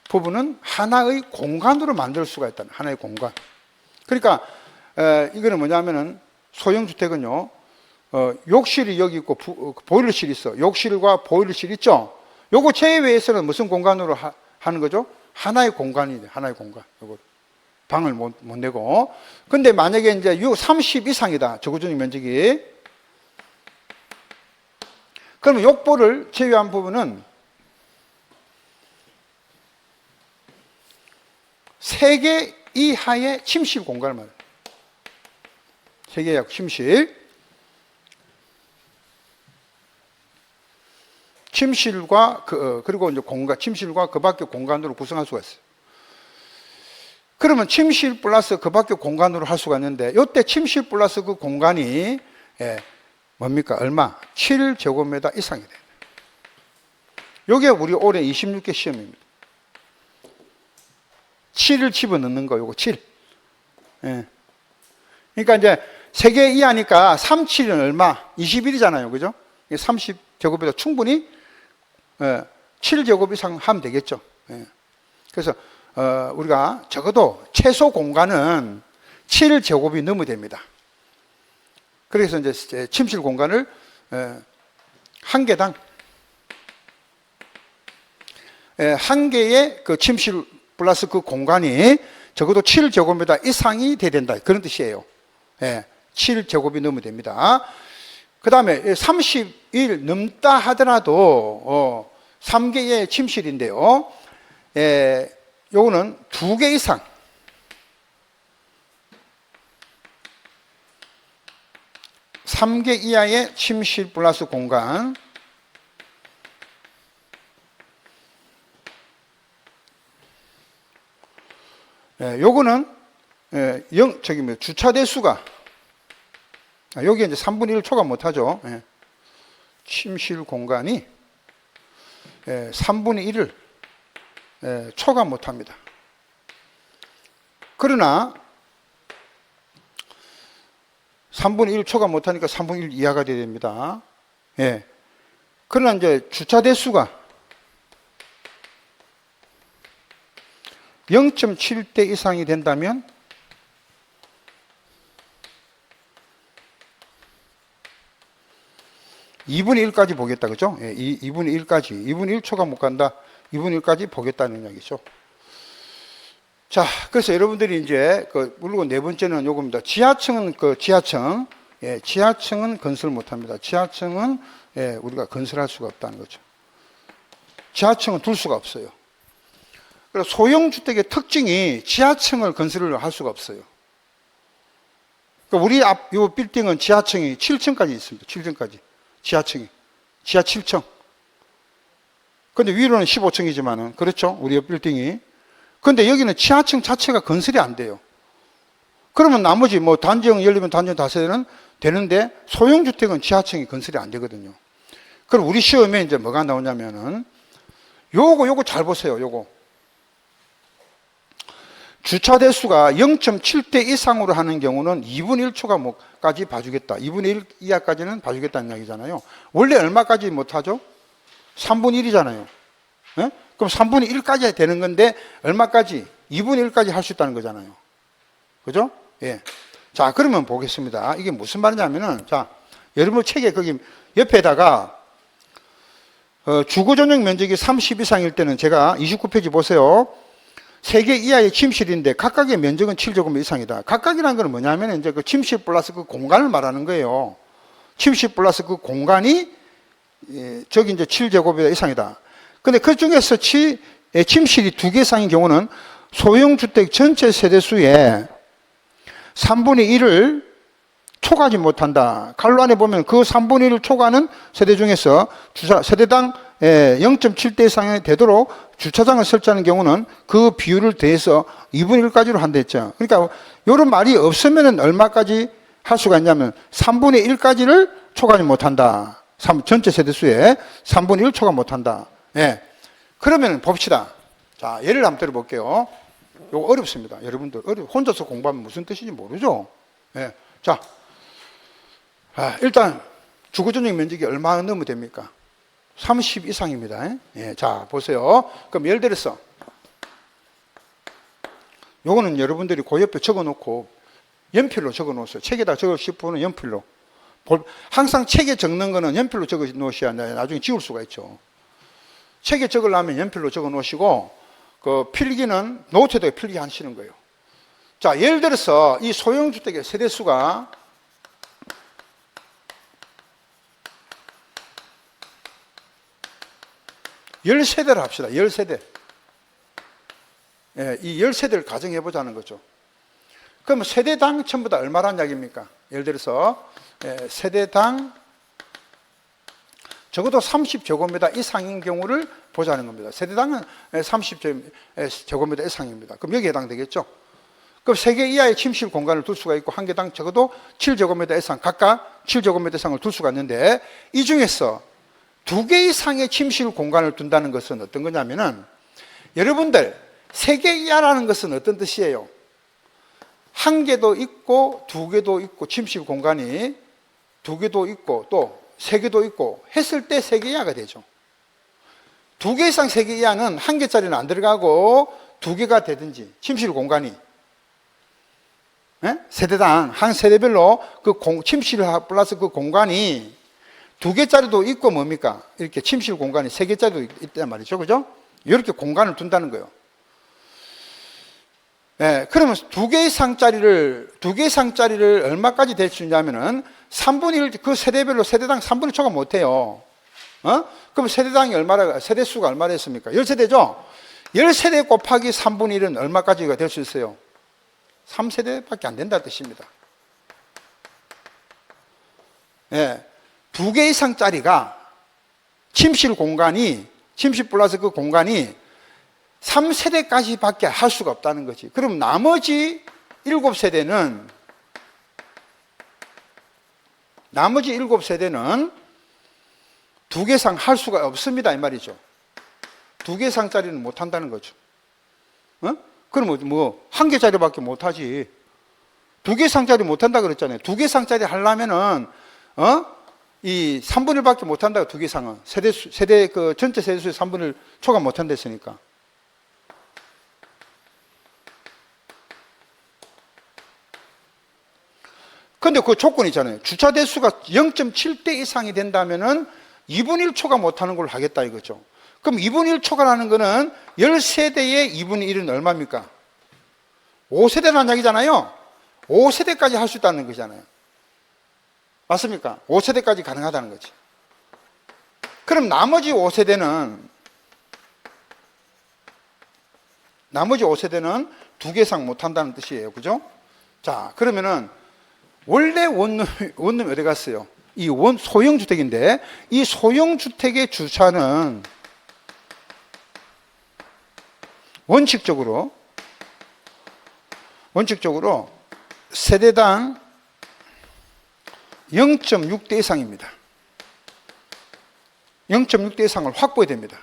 부분은 하나의 공간으로 만들 수가 있다는, 하나의 공간. 그러니까 이거는 뭐냐면은 소형주택은요, 욕실이 여기 있고 보일러실이 있어. 욕실과 보일러실 있죠. 요거 제외해서는 무슨 공간으로 하는 거죠? 하나의 공간이에요. 하나의 공간. 요거 방을 못 내고. 근데 만약에 이제 30 이상이다. 저거전용 면적이. 그러면 욕보를 제외한 부분은 3개 이하의 침실 공간을 말해요. 3개 이하 침실. 침실과 그리고 이제 공간, 침실과 그 밖의 공간으로 구성할 수가 있어요. 그러면 침실 플러스 그 밖의 공간으로 할 수가 있는데, 이때 침실 플러스 그 공간이 뭡니까? 얼마? 7제곱미터 이상이 돼요. 이게 우리 올해 26개 시험입니다. 7을 집어넣는 거, 요거 7. 그러니까 이제 3개 이하니까 3, 7은 얼마? 21이잖아요. 그죠? 30제곱미터 충분히 7제곱 이상 하면 되겠죠. 그래서 우리가 적어도 최소 공간은 7제곱이 넘어야 됩니다. 그래서 이제 침실 공간을 한 개당 한 개의 그 침실 플러스 그 공간이 적어도 7제곱미터 이상이 돼야 된다. 그런 뜻이에요. 7제곱이 넘으면 됩니다. 그 다음에 30일 넘다 하더라도 3개의 침실인데요. 요거는 2개 이상. 3개 이하의 침실 플러스 공간. 요거는 주차 대수가 여기 이제 3분의 1 초과 못하죠. 침실 공간이 3분의 1을 초과 못합니다. 그러나 3분의 1 초과 못하니까 3분의 1 이하가 돼야 됩니다. 예. 그러나 이제 주차 대수가 0.7대 이상이 된다면 (2분의 1까지) 보겠다, 그죠? 예, 2분의 1까지, 2분의 1초가 못 간다, 2분의 1까지 보겠다는 이야기죠. 자, 그래서 여러분들이 이제 물론 네 번째는 요겁니다. 지하층은 지하층, 예, 지하층은 건설 못합니다. 지하층은 예, 우리가 건설할 수가 없다는 거죠. 지하층은 둘 수가 없어요. 그래서 소형 주택의 특징이 지하층을 건설을 할 수가 없어요. 그러니까 우리 앞 요 빌딩은 지하층이 7층까지 있습니다. 7층까지. 지하층이. 지하 7층. 근데 위로는 15층이지만은, 그렇죠? 우리 옆 빌딩이. 근데 여기는 지하층 자체가 건설이 안 돼요. 그러면 나머지 뭐 단지형 열리면 단지형 다세대는 되는데 소형 주택은 지하층이 건설이 안 되거든요. 그럼 우리 시험에 이제 뭐가 나오냐면은 요거 잘 보세요. 요거. 주차 대수가 0.7대 이상으로 하는 경우는 2분의 1초까지 봐주겠다. 2분의 1 이하까지는 봐주겠다는 이야기잖아요. 원래 얼마까지 못하죠? 3분의 1이잖아요. 예? 그럼 3분의 1까지 되는 건데 얼마까지? 2분의 1까지 할 수 있다는 거잖아요. 그죠? 예. 자, 그러면 보겠습니다. 이게 무슨 말이냐면은, 자, 여러분 책에 거기 옆에다가 주거 전용 면적이 30 이상일 때는 제가 29페이지 보세요. 3개 이하의 침실인데 각각의 면적은 7제곱미터 이상이다. 각각이라는 건 뭐냐면 이제 그 침실 플러스 그 공간을 말하는 거예요. 침실 플러스 그 공간이 저기 이제 7제곱미터 이상이다. 근데 그 중에서 침실이 2개 이상인 경우는 소형 주택 전체 세대수의 3분의 1을 초과하지 못한다. 칼로 안에 보면 그 3분의 1을 초과하는 세대 중에서 세대당 0.7대 이상이 되도록 주차장을 설치하는 경우는 그 비율을 더해서 2분의 1까지로 한다 했죠. 그러니까 이런 말이 없으면 얼마까지 할 수가 있냐면 3분의 1까지를 초과하지 못한다. 전체 세대수의 3분의 1 초과 못한다. 예. 그러면 봅시다. 자, 예를 한번 들어볼게요. 이거 어렵습니다. 여러분들 혼자서 공부하면 무슨 뜻인지 모르죠? 예. 자, 일단 주거 전용 면적이 얼마 넘으면 됩니까? 30 이상입니다. 예. 자, 보세요. 그럼 예를 들어서 요거는 여러분들이 그 옆에 적어 놓고 연필로 적어 놓으세요. 책에다 적을 싶으면 연필로. 항상 책에 적는 거는 연필로 적어 놓으셔야 나중에 지울 수가 있죠. 책에 적으려면 연필로 적어 놓으시고 그 필기는 노트에다 필기 하시는 거예요. 자, 예를 들어서 이 소형 주택의 세대수가 10세대를 합시다. 10세대. 예, 이 10세대를 가정해 보자는 거죠. 그럼 세대당 전부 다 얼마란 이야기입니까? 예를 들어서 세대당 적어도 30제곱미터 이상인 경우를 보자는 겁니다. 세대당은 30제곱미터 이상입니다. 그럼 여기에 해당되겠죠? 그럼 3개 이하의 침실 공간을 둘 수가 있고 한 개당 적어도 7제곱미터 이상, 각각 7제곱미터 이상을 둘 수가 있는데 이 중에서 2개 이상의 침실 공간을 둔다는 것은 어떤 거냐면은 여러분들 3개 이하라는 것은 어떤 뜻이에요? 1개도 있고 2개도 있고 침실 공간이 2개도 있고 또 3개도 있고 했을 때 3개 이하가 되죠. 2개 이상 3개 이하는 1개짜리는 안 들어가고 2개가 되든지 침실 공간이 세대당 한 세대별로 그 침실 플러스 그 공간이 2개짜리도 있고 뭡니까? 이렇게 침실 공간이 3개짜리도 있단 말이죠. 그죠? 이렇게 공간을 둔다는 거예요. 네, 그러면 2개 이상짜리를 얼마까지 될 수 있냐면은 3분의 1, 그 세대별로 세대당 3분의 1 초과 못 해요. 그럼 세대당이 세대수가 얼마나 됐습니까? 10세대죠? 10세대 곱하기 3분의 1은 얼마까지가 될 수 있어요? 3세대밖에 안 된다는 뜻입니다. 네, 2개 이상짜리가 침실 플러스 그 공간이 3세대까지밖에 할 수가 없다는 거지. 그럼 나머지 7세대는 2개 이상 할 수가 없습니다. 이 말이죠. 2개 이상짜리는 못 한다는 거죠. 그럼 뭐 1개짜리밖에 못 하지. 2개 이상짜리 못 한다 그랬잖아요. 2개 이상짜리 하려면은, 이 3분의 1밖에 못한다고 두 개 이상은. 세대 그 전체 세대수의 3분의 1 초과 못한다 했으니까. 근데 그 조건이 있잖아요. 주차 대수가 0.7대 이상이 된다면은 2분의 1 초과 못하는 걸로 하겠다 이거죠. 그럼 2분의 1 초과라는 거는 10세대의 2분의 1은 얼마입니까? 5세대라는 얘기잖아요. 5세대까지 할 수 있다는 거잖아요. 맞습니까? 5세대까지 가능하다는 거지. 그럼 나머지 5세대는 두 개 이상 못한다는 뜻이에요. 그죠? 자, 그러면은 원래 원룸이 어디 갔어요? 이 소형주택인데 이 소형주택의 주차는 원칙적으로 세대당 0.6대 이상입니다. 0.6대 이상을 확보해야 됩니다.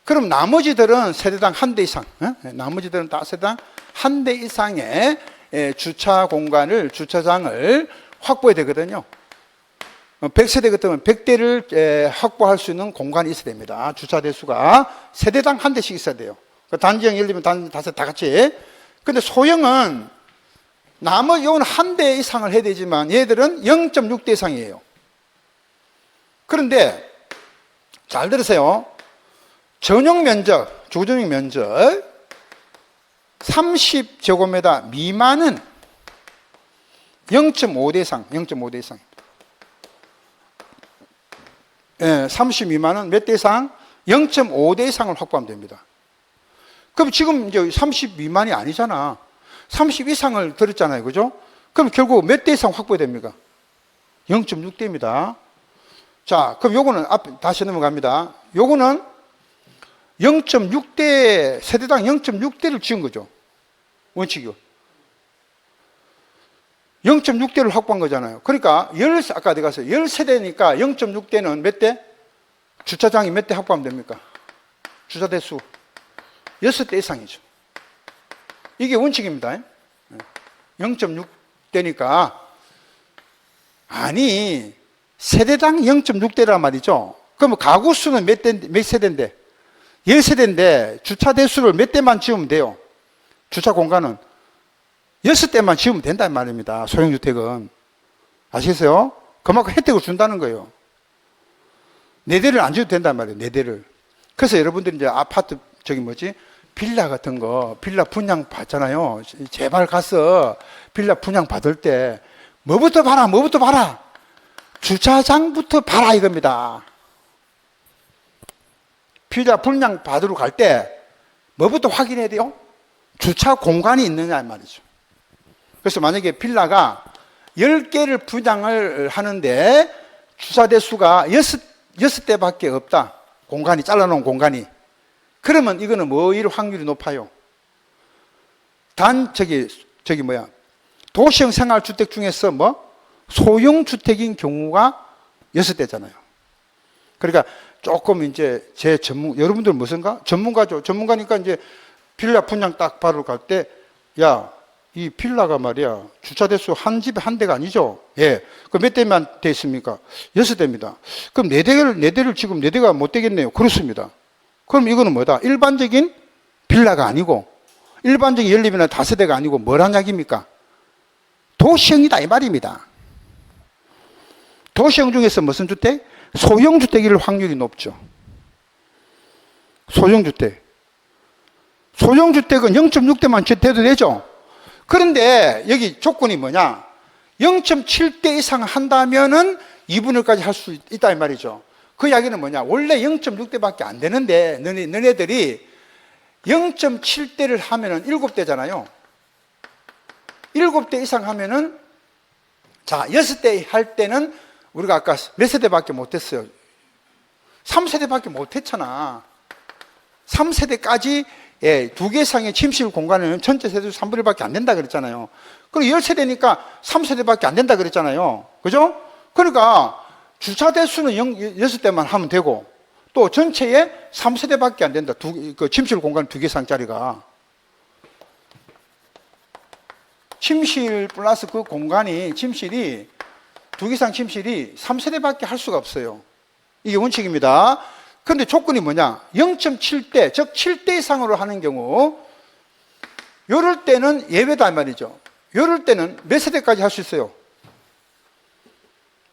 그럼 나머지들은 세대당 1대 이상, 나머지들은 다 세대당 1대 이상의 주차장을 확보해야 되거든요. 100세대 같으면 100대를 확보할 수 있는 공간이 있어야 됩니다. 주차 대수가 세대당 1대씩 있어야 돼요. 단지형 예를 들면 다섯 다 같이. 근데 소형은 나머지 요건 1대 이상을 해야 되지만 얘들은 0.6대 이상이에요. 그런데 잘 들으세요. 주거전용 면적 30제곱미터 미만은 0.5대 이상, 0.5대 이상. 예, 30 미만은 몇 대 이상? 0.5대 이상을 확보하면 됩니다. 그럼 지금 이제 30 미만이 아니잖아. 30 이상을 들었잖아요. 그죠? 그럼 결국 몇 대 이상 확보해야 됩니까? 0.6대입니다. 자, 그럼 요거는 다시 넘어갑니다. 요거는 0.6대, 세대당 0.6대를 지은 거죠. 원칙이요. 0.6대를 확보한 거잖아요. 그러니까 아까 어디 갔어요? 10세대니까 0.6대는 몇 대? 주차장이 몇 대 확보하면 됩니까? 주차 대수 6대 이상이죠. 이게 원칙입니다. 0.6대니까 아니 세대당 0.6대란 말이죠. 그럼 가구 수는 몇 세대인데? 10세대인데 주차 대수를 몇 대만 지으면 돼요. 주차 공간은 6대만 지으면 된다는 말입니다. 소형주택은. 아시겠어요? 그만큼 혜택을 준다는 거예요. 4대를 안 지어도 된단 말이에요. 4대를. 그래서 여러분들이 이제 아파트 빌라 같은 거, 빌라 분양 받잖아요. 제발 가서 빌라 분양 받을 때 뭐부터 봐라? 주차장부터 봐라 이겁니다. 빌라 분양 받으러 갈 때 뭐부터 확인해야 돼요? 주차 공간이 있느냐 말이죠. 그래서 만약에 빌라가 10개를 분양을 하는데 주차 대수가 6대밖에 없다. 공간이, 잘라놓은 공간이. 그러면 이거는 뭐일 확률이 높아요? 도시형 생활주택 중에서 소형주택인 경우가 6대잖아요. 그러니까 조금 이제 여러분들 무슨가? 전문가죠. 전문가니까 이제 빌라 분양 딱 받으러 갈 때, 이 빌라가 말이야, 주차 대수 한 집에 한 대가 아니죠? 예. 그 몇 대만 돼 있습니까? 6대입니다. 그럼 4대를 지금 4대가 못 되겠네요. 그렇습니다. 그럼 이거는 뭐다? 일반적인 빌라가 아니고, 일반적인 연립이나 다세대가 아니고, 뭐란 이야기입니까? 도시형이다, 이 말입니다. 도시형 중에서 무슨 주택? 소형주택일 확률이 높죠. 소형주택은 0.6대만 돼도 되죠? 그런데 여기 조건이 뭐냐? 0.7대 이상 한다면은 2분의 1까지 할 수 있다 이 말이죠. 그 이야기는 뭐냐? 원래 0.6대밖에 안 되는데 너네들이 0.7대를 하면은 7대잖아요. 7대 이상 하면은 6대 할 때는 우리가 아까 몇 세대밖에 못 했어요? 3세대밖에 못 했잖아. 3세대까지 2개 이상의 침실 공간은 전체 세대 3분의 1밖에 안 된다 그랬잖아요. 그리고 10세대니까 3세대밖에 안 된다 그랬잖아요. 그죠? 그러니까 주차 대수는 6대만 하면 되고 또 전체에 3세대밖에 안 된다. 그 침실 공간 2개 이상짜리가. 침실 플러스 그 공간이 침실이 두 개 이상 침실이 3세대밖에 할 수가 없어요. 이게 원칙입니다. 그런데 조건이 뭐냐? 0.7대, 즉 7대 이상으로 하는 경우 이럴 때는 예외다 말이죠. 이럴 때는 몇 세대까지 할 수 있어요?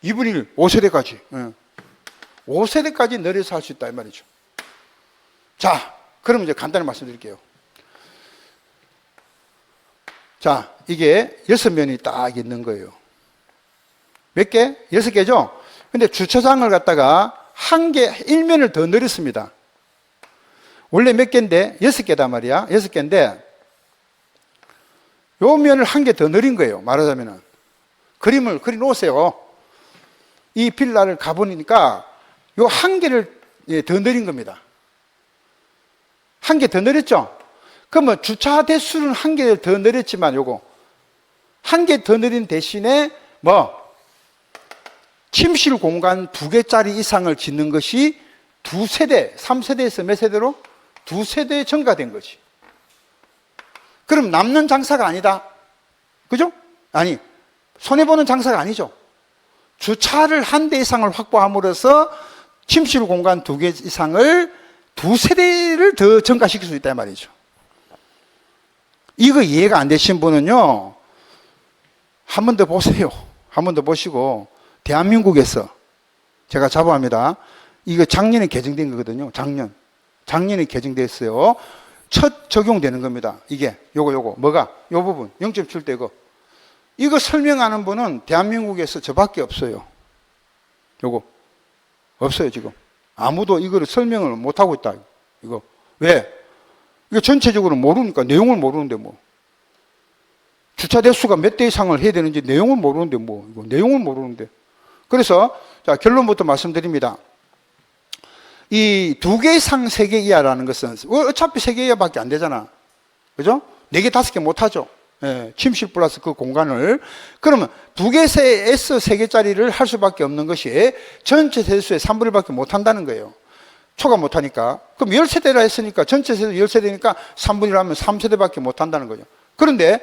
2분의 1, 5세대까지. 5세대까지 늘려서 할 수 있다 이 말이죠. 자, 그럼 이제 간단히 말씀드릴게요. 자, 이게 6면이 딱 있는 거예요. 몇 개? 6개죠? 근데 주차장을 갖다가 한 개, 1면을 더 늘렸습니다. 원래 몇 개인데? 6개다 말이야. 6개인데, 요 면을 한 개 더 늘린 거예요. 말하자면은. 그림을 그리 놓으세요. 이 빌라를 가보니까 요 한 개를 더 늘린 겁니다. 한 개 더 늘렸죠? 그러면 주차 대수는 한 개 더 늘렸지만 요거 한 개 더 늘린 대신에 침실 공간 2개짜리 이상을 짓는 것이 2세대, 3세대에서 몇 세대로? 2세대에 증가된 거지. 그럼 남는 장사가 아니다. 그죠? 아니, 손해보는 장사가 아니죠. 주차를 한 대 이상을 확보함으로써 침실 공간 2개 이상을 2세대를 더 증가시킬 수 있다 말이죠. 이거 이해가 안 되신 분은요, 한 번 더 보세요. 한 번 더 보시고, 대한민국에서 제가 자부합니다. 이거 작년에 개정된 거거든요. 작년에 개정됐어요. 첫 적용되는 겁니다. 이게 요거 뭐가? 요 부분 0.7대 이거 설명하는 분은 대한민국에서 저밖에 없어요. 요거 없어요. 지금 아무도 이거를 설명을 못 하고 있다. 이거 왜? 이거 전체적으로 모르니까. 내용을 모르는데 뭐 주차 대수가 몇 대 이상을 해야 되는지 내용을 모르는데 이거 내용을 모르는데. 그래서 자, 결론부터 말씀드립니다. 이 2개 이상 3개 이하라는 것은 어차피 3개 이하밖에 안 되잖아. 그죠? 4개, 5개 못 하죠. 예, 침실 플러스 그 공간을. 그러면 2개에서 3개짜리를 할 수밖에 없는 것이 전체 세대수의 3분의 1밖에 못 한다는 거예요. 초과 못 하니까. 그럼 10세대라 했으니까 전체 세대 10세대니까 3분의 1 하면 3세대밖에 못 한다는 거죠. 그런데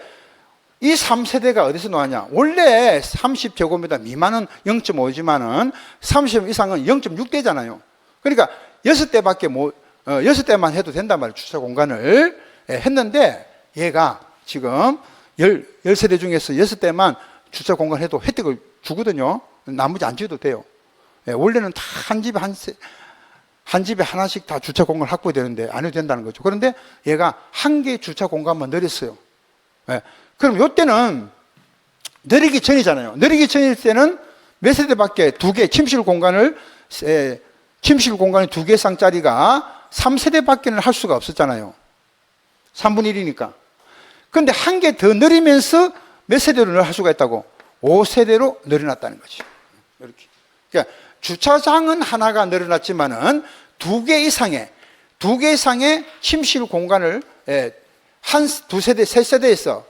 이 3세대가 어디서 나왔냐? 원래 30제곱미터 미만은 0.5지만은 30 이상은 0.6대잖아요. 그러니까 6대밖에 6대만 해도 된단 말이에요. 주차 공간을 했는데 얘가 지금 10세대 중에서 6대만 주차 공간 해도 혜택을 주거든요. 나머지 안 줘도 돼요. 원래는 다 한 집에 하나씩 다 주차 공간을 확보해야 되는데 안 해도 된다는 거죠. 그런데 얘가 한 개 주차 공간만 늘렸어요. 그럼 이때는 늘리기 전이잖아요. 늘리기 전일 때는 몇 세대밖에 2개 침실 공간이 2개 이상짜리가 3세대밖에는 할 수가 없었잖아요. 3분의 1이니까. 그런데 한 개 더 늘리면서 몇 세대로 할 수가 있다고? 5세대로 늘어났다는 거지. 이렇게. 그러니까 주차장은 하나가 늘어났지만은 2개 이상의 침실 공간을 두 세대, 세 세대에서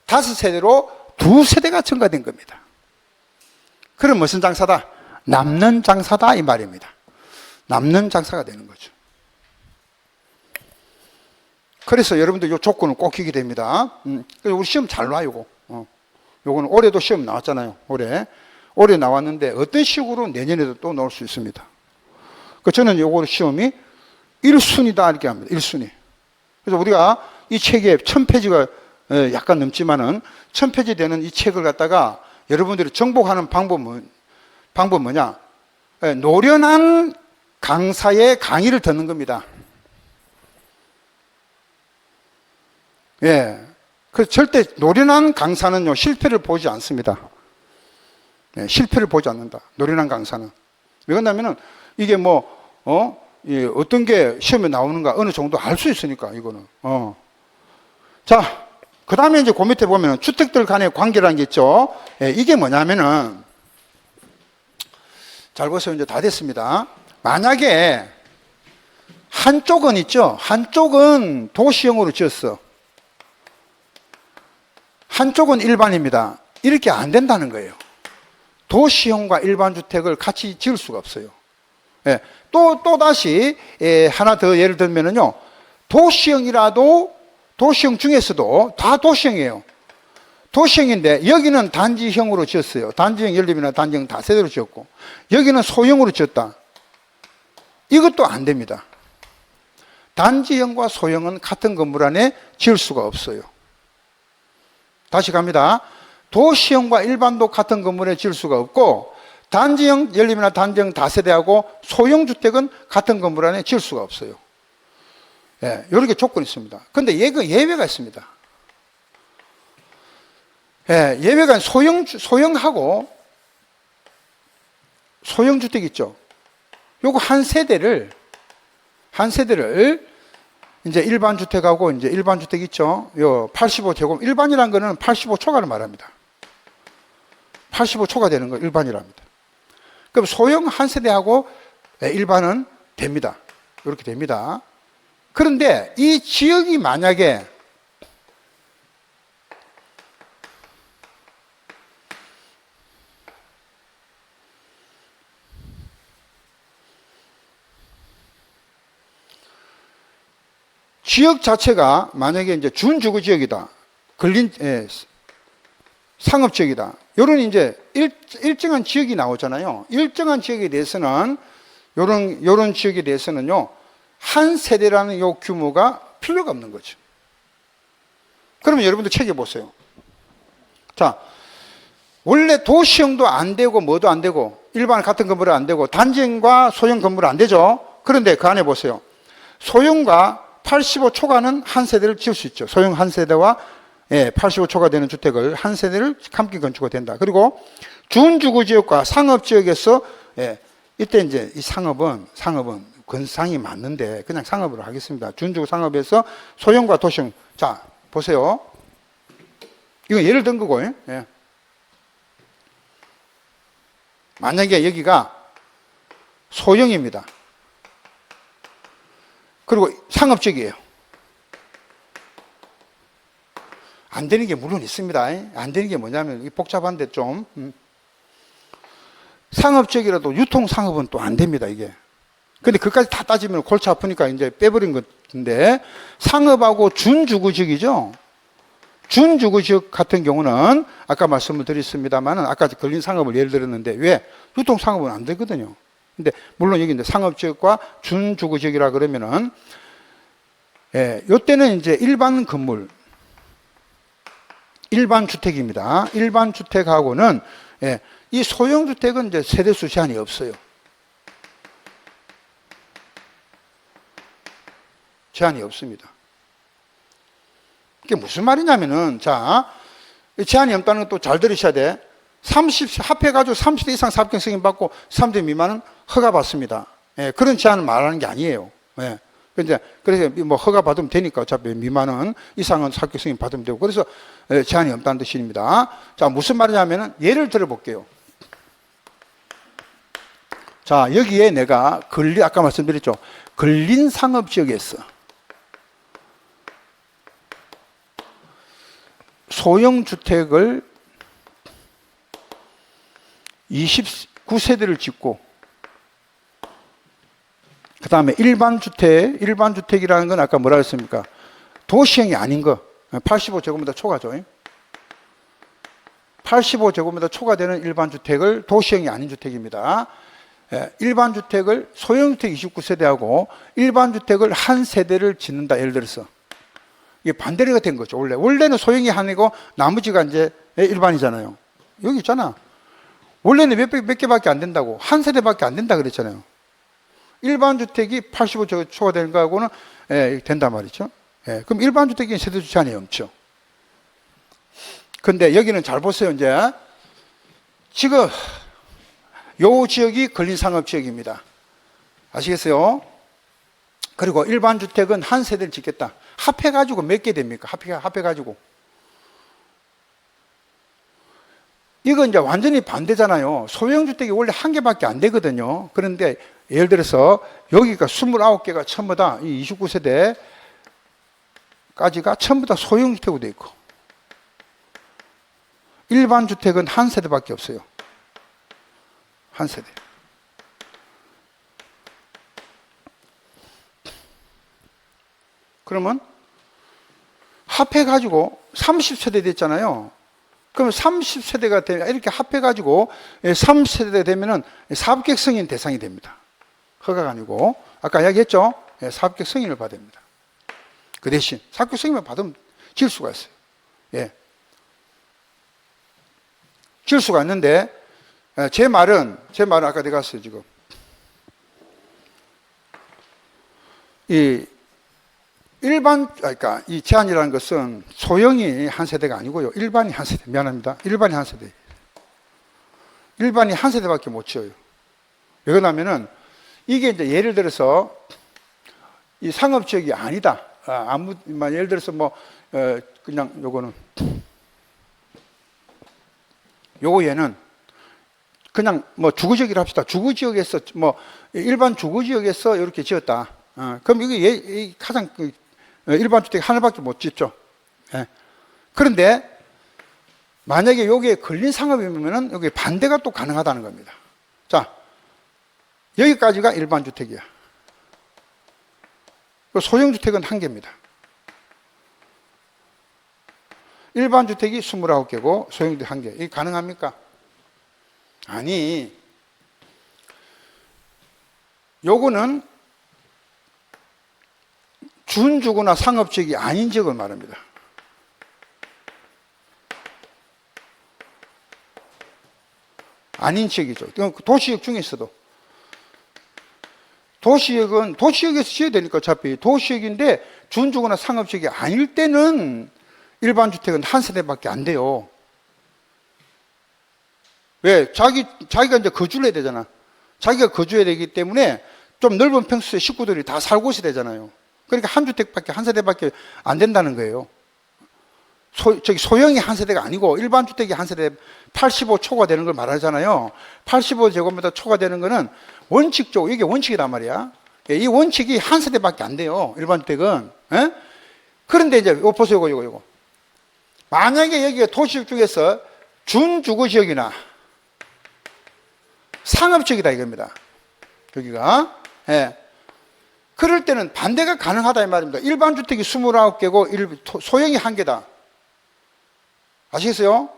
5세대로 2세대가 증가된 겁니다. 그럼 무슨 장사다? 남는 장사다 이 말입니다. 남는 장사가 되는 거죠. 그래서 여러분들 이 조건을 꼭 지키게 됩니다. 우리 시험 잘 놔, 요거. 요거는 올해도 시험 나왔잖아요. 올해 나왔는데 어떤 식으로 내년에도 또 나올 수 있습니다. 저는 요거 시험이 1순위다 이렇게 합니다. 1순위. 그래서 우리가 이 책에 1000페이지가 약간 넘지만은 1000페이지 되는 이 책을 갖다가 여러분들이 정복하는 방법은 뭐냐? 노련한 강사의 강의를 듣는 겁니다. 예. 그래서 절대 노련한 강사는요, 실패를 보지 않습니다. 실패를 보지 않는다. 노련한 강사는. 왜 그러냐면은 이게 어떤 게 시험에 나오는가 어느 정도 알 수 있으니까, 이거는. 자, 그 다음에 이제 그 밑에 보면은 주택들 간의 관계라는 게 있죠. 이게 뭐냐면은, 잘 보세요. 이제 다 됐습니다. 만약에 한쪽은 있죠. 한쪽은 도시형으로 지었어. 한쪽은 일반입니다. 이렇게 안 된다는 거예요. 도시형과 일반 주택을 같이 지을 수가 없어요. 또다시 하나 더 예를 들면은요, 도시형 중에서도 다 도시형이에요. 도시형인데 여기는 단지형으로 지었어요. 단지형 연립이나 단지형 다세대로 지었고 여기는 소형으로 지었다. 이것도 안 됩니다. 단지형과 소형은 같은 건물 안에 지을 수가 없어요. 다시 갑니다. 도시형과 일반도 같은 건물에 지을 수가 없고 단지형 연립이나 단지형 다세대하고 소형 주택은 같은 건물 안에 지을 수가 없어요. 예, 이렇게 조건이 있습니다. 근데 예외가 있습니다. 예, 예외가 소형하고 소형주택 있죠. 요거 한 세대를 이제 일반 주택하고 이제 일반 주택 있죠. 요 85제곱 일반이라는 거는 85초가를 말합니다. 85초가 되는 거 일반이랍니다. 그럼 소형 한 세대하고 일반은 됩니다. 이렇게 됩니다. 그런데 이 지역이 만약에 지역 자체가 만약에 이제 준주거 지역이다. 상업지역이다. 요런 이제 일정한 지역이 나오잖아요. 일정한 지역에 대해서는 요런 지역에 대해서는요. 한 세대라는 요 규모가 필요가 없는 거죠. 그러면 여러분들 책에 보세요. 자, 원래 도시형도 안 되고 뭐도 안 되고 일반 같은 건물은 안 되고 단지형과 소형 건물은 안 되죠. 그런데 그 안에 보세요. 소형과 85초가는 한 세대를 지을 수 있죠. 소형 한 세대와 85초가 되는 주택을 한 세대를 함께 건축가 된다. 그리고 준주거지역과 상업지역에서 이때 이제 이 상업은 건상이 맞는데 그냥 상업으로 하겠습니다. 준주거 상업에서 소형과 도시형. 자, 보세요. 이건 예를 든 거고. 예. 만약에 여기가 소형입니다. 그리고 상업지역이에요. 안 되는 게 물론 있습니다. 안 되는 게 뭐냐면 복잡한데 좀 상업지역이라도 유통상업은 또 안 됩니다. 이게. 근데 그까지 다 따지면 골치 아프니까 이제 빼버린 건데 상업하고 준주거지역이죠. 준주거지역 같은 경우는 아까 말씀을 드렸습니다만 아까 걸린 상업을 예를 들었는데 왜? 유통상업은 안 되거든요. 근데 물론 여기 이제 상업지역과 준주거지역이라 그러면은 요때는 이제 일반 건물, 일반 주택입니다. 일반 주택하고는 이 소형 주택은 이제 세대수 제한이 없어요. 제한이 없습니다. 그게 무슨 말이냐면은 자, 제한이 없다는 것도 잘 들으셔야 돼. 합해가지고 30대 이상 사업경 승인 받고 30대 미만은 허가 받습니다. 그런 제한을 말하는 게 아니에요. 그래서 뭐 허가 받으면 되니까 어차피 미만은 이상은 사업경 승인 받으면 되고 그래서 제한이 없다는 뜻입니다. 자, 무슨 말이냐면은 예를 들어 볼게요. 자, 여기에 내가 아까 말씀드렸죠. 근린 상업지역에서 소형 주택을 29세대를 짓고 그 다음에 일반 주택이라는 건 아까 뭐라 했습니까? 도시형이 아닌 거 85제곱미터 초과죠. 85제곱미터 초과되는 일반 주택을 도시형이 아닌 주택입니다. 일반 주택을 소형 주택 29세대하고 일반 주택을 한 세대를 짓는다. 예를 들어서 이게 반대가 된 거죠. 원래는 소형이 한이고 나머지가 이제 일반이잖아요. 여기 있잖아. 원래는 몇 개밖에 안 된다고. 한 세대밖에 안 된다 그랬잖아요. 일반 주택이 85제곱 초과되는 거하고는 된단 말이죠. 그럼 일반 주택이 세대 제한이 없죠. 근데 여기는 잘 보세요. 이제 지금 요 지역이 근린상업지역입니다. 아시겠어요? 그리고 일반 주택은 한 세대를 짓겠다. 합해가지고 몇 개 됩니까? 합해가지고. 이건 이제 완전히 반대잖아요. 소형주택이 원래 한 개밖에 안 되거든요. 그런데 예를 들어서 여기가 29개가 전부 다 이 29세대까지가 전부 다 소형주택으로 되어 있고 일반 주택은 한 세대밖에 없어요. 한 세대. 그러면 합해가지고 30세대 됐잖아요. 그럼 30세대가 되면 이렇게 합해가지고 30세대 되면은 사업계획 승인 대상이 됩니다. 허가가 아니고 아까 이야기했죠? 사업계획 승인을 받아야 됩니다. 그 대신 사업계획 승인을 받으면 지을 수가 있어요. 예. 지을 수가 있는데 제 말은 아까 내가 했어요 지금. 그러니까 이 제한이라는 것은 소형이 한 세대가 아니고요. 일반이 한 세대. 미안합니다. 일반이 한 세대. 일반이 한 세대밖에 못 지어요. 왜 그러냐면은 이게 이제 예를 들어서 이 상업지역이 아니다. 예를 들어서 그냥 얘는 그냥 주거지역이라 합시다. 주거지역에서 일반 주거지역에서 이렇게 지었다. 그럼 이게 가장 일반 주택 하나밖에 못 짓죠. 예. 그런데 만약에 여기에 걸린 상업이면은 여기 반대가 또 가능하다는 겁니다. 자, 여기까지가 일반 주택이야. 소형 주택은 1개입니다. 일반 주택이 29개고 소형 주택 1개. 이게 가능합니까? 아니, 요거는 준주거나 상업지역이 아닌 지역을 말합니다. 아닌 지역이죠. 도시역 중에서도. 도시역에서 지어야 되니까 어차피 도시역인데 준주거나 상업지역이 아닐 때는 일반 주택은 한 세대밖에 안 돼요. 왜? 자기가 이제 거주를 해야 되잖아. 자기가 거주해야 되기 때문에 좀 넓은 평수에 식구들이 다 살고 있어야 되잖아요. 그러니까 한 세대밖에 안 된다는 거예요. 소형이 한 세대가 아니고 일반 주택이 한 세대 85초가 되는 걸 말하잖아요. 85제곱미터 초가 되는 거는 원칙적으로, 이게 원칙이란 말이야. 이 원칙이 한 세대밖에 안 돼요. 일반 주택은. 에? 그런데 이제, 보세요, 이거. 만약에 여기가 도시역 중에서 준주거지역이나 상업지역이다 이겁니다. 여기가. 예. 그럴 때는 반대가 가능하다 이 말입니다. 일반 주택이 29개고 소형이 1개다. 아시겠어요?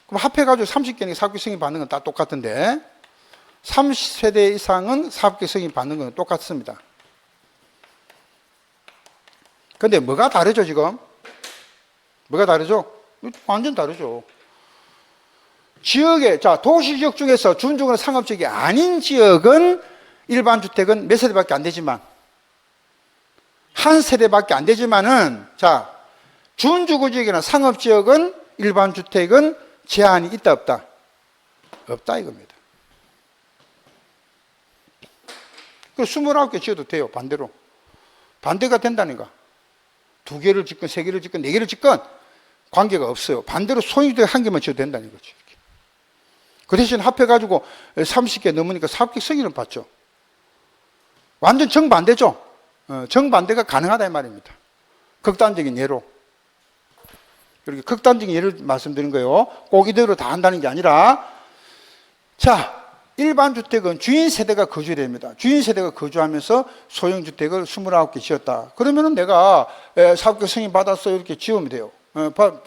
그럼 합해가지고 30개는 사업계획 승인 받는 건 다 똑같은데 30세대 이상은 사업계획 승인 받는 건 똑같습니다. 근데 뭐가 다르죠 지금? 뭐가 다르죠? 완전 다르죠. 도시지역 중에서 준주거나 상업지역이 아닌 지역은 일반 주택은 몇 세대밖에 안 되지만 한 세대밖에 안 되지만은 준주거지역이나 상업지역은 일반 주택은 제한이 있다 없다? 없다 이겁니다. 그 29개 지어도 돼요. 반대가 된다니까. 2개를 짓건 3개를 짓건 4개를 짓건 관계가 없어요. 반대로 소유주택 1개만 지어도 된다는 거지. 그 대신 합해가지고 30개 넘으니까 사업계획 승인을 받죠. 완전 정반대죠. 정반대가 가능하다 이 말입니다. 극단적인 예로. 이렇게 극단적인 예를 말씀드린 거예요. 꼭 이대로 다 한다는 게 아니라, 일반 주택은 주인 세대가 거주해야 됩니다. 주인 세대가 거주하면서 소형 주택을 29개 지었다. 그러면은 내가 사업계획 승인 받았어 이렇게 지으면 돼요.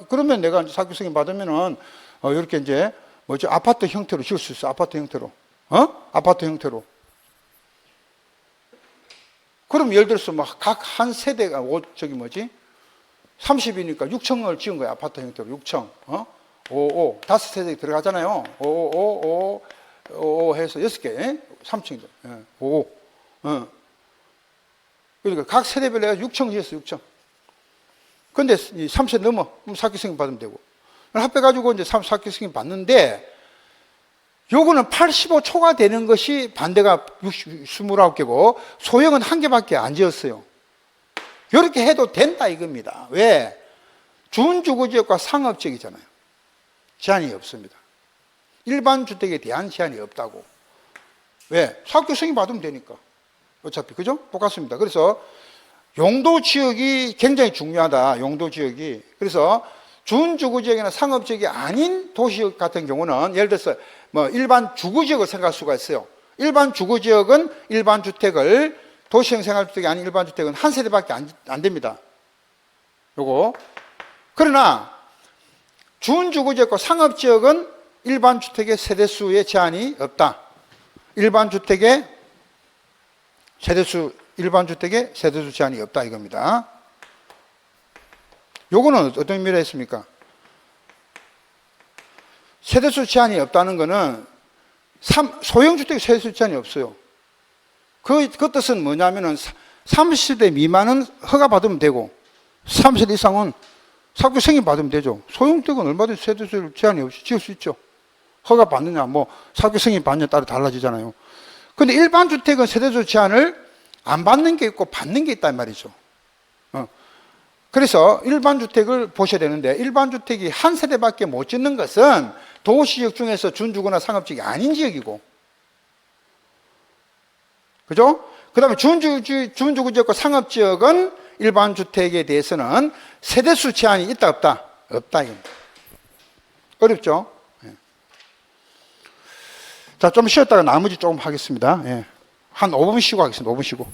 그러면 내가 사업계획 승인 받으면은 이렇게 이제 아파트 형태로 지을 수 있어. 아파트 형태로. 아파트 형태로. 그럼 예를 들어서 각 한 세대가 30이니까 6층을 지은 거야. 아파트 형태로 6층. 5 5세대 들어가잖아요. 5 해서 6개. 3층이죠. 5 그러니까 각 세대별로 해서 6층 지었어. 6층. 근데 3세 넘어. 그럼 사업계획 승인 받으면 되고. 합해가지고 이제 사업계획 승인 받는데 요거는 85초가 되는 것이 반대가 29개고 소형은 1개밖에 안 지었어요. 이렇게 해도 된다 이겁니다. 왜? 준주거지역과 상업지역이잖아요. 제한이 없습니다. 일반 주택에 대한 제한이 없다고. 왜? 사업계획 승인 받으면 되니까. 어차피 그죠? 똑같습니다. 그래서 용도지역이 굉장히 중요하다. 용도지역이. 그래서 준주거지역이나 상업지역이 아닌 도시역 같은 경우는 예를 들어서 일반 주거지역을 생각할 수가 있어요. 일반 주거지역은 일반 주택을 도시형 생활주택이 아닌 일반 주택은 한 세대밖에 안 됩니다. 요거. 그러나 준주거지역과 상업지역은 일반 주택의 세대수에 제한이 없다. 일반 주택의 세대수 제한이 없다 이겁니다. 요거는 어떤 의미로 했습니까? 세대수 제한이 없다는 거는 소형주택 세대수 제한이 없어요. 그 뜻은 뭐냐면은 30대 미만은 허가받으면 되고 30대 이상은 사업주 승인 받으면 되죠. 소형주택은 얼마든지 세대수 제한이 없이 지을 수 있죠. 허가 받느냐, 뭐 사업주 승인 받느냐에 따라 달라지잖아요. 근데 일반 주택은 세대수 제한을 안 받는 게 있고 받는 게 있단 말이죠. 그래서 일반 주택을 보셔야 되는데 일반 주택이 한 세대밖에 못 짓는 것은 도시지역 중에서 준주거나 상업지역이 아닌 지역이고, 그죠? 그 다음에 준주거지역과 상업지역은 일반 주택에 대해서는 세대수 제한이 있다 없다? 없다 이겁니다. 어렵죠? 예. 자, 좀 쉬었다가 나머지 조금 하겠습니다. 예. 한 5분 쉬고 하겠습니다. 5분 쉬고.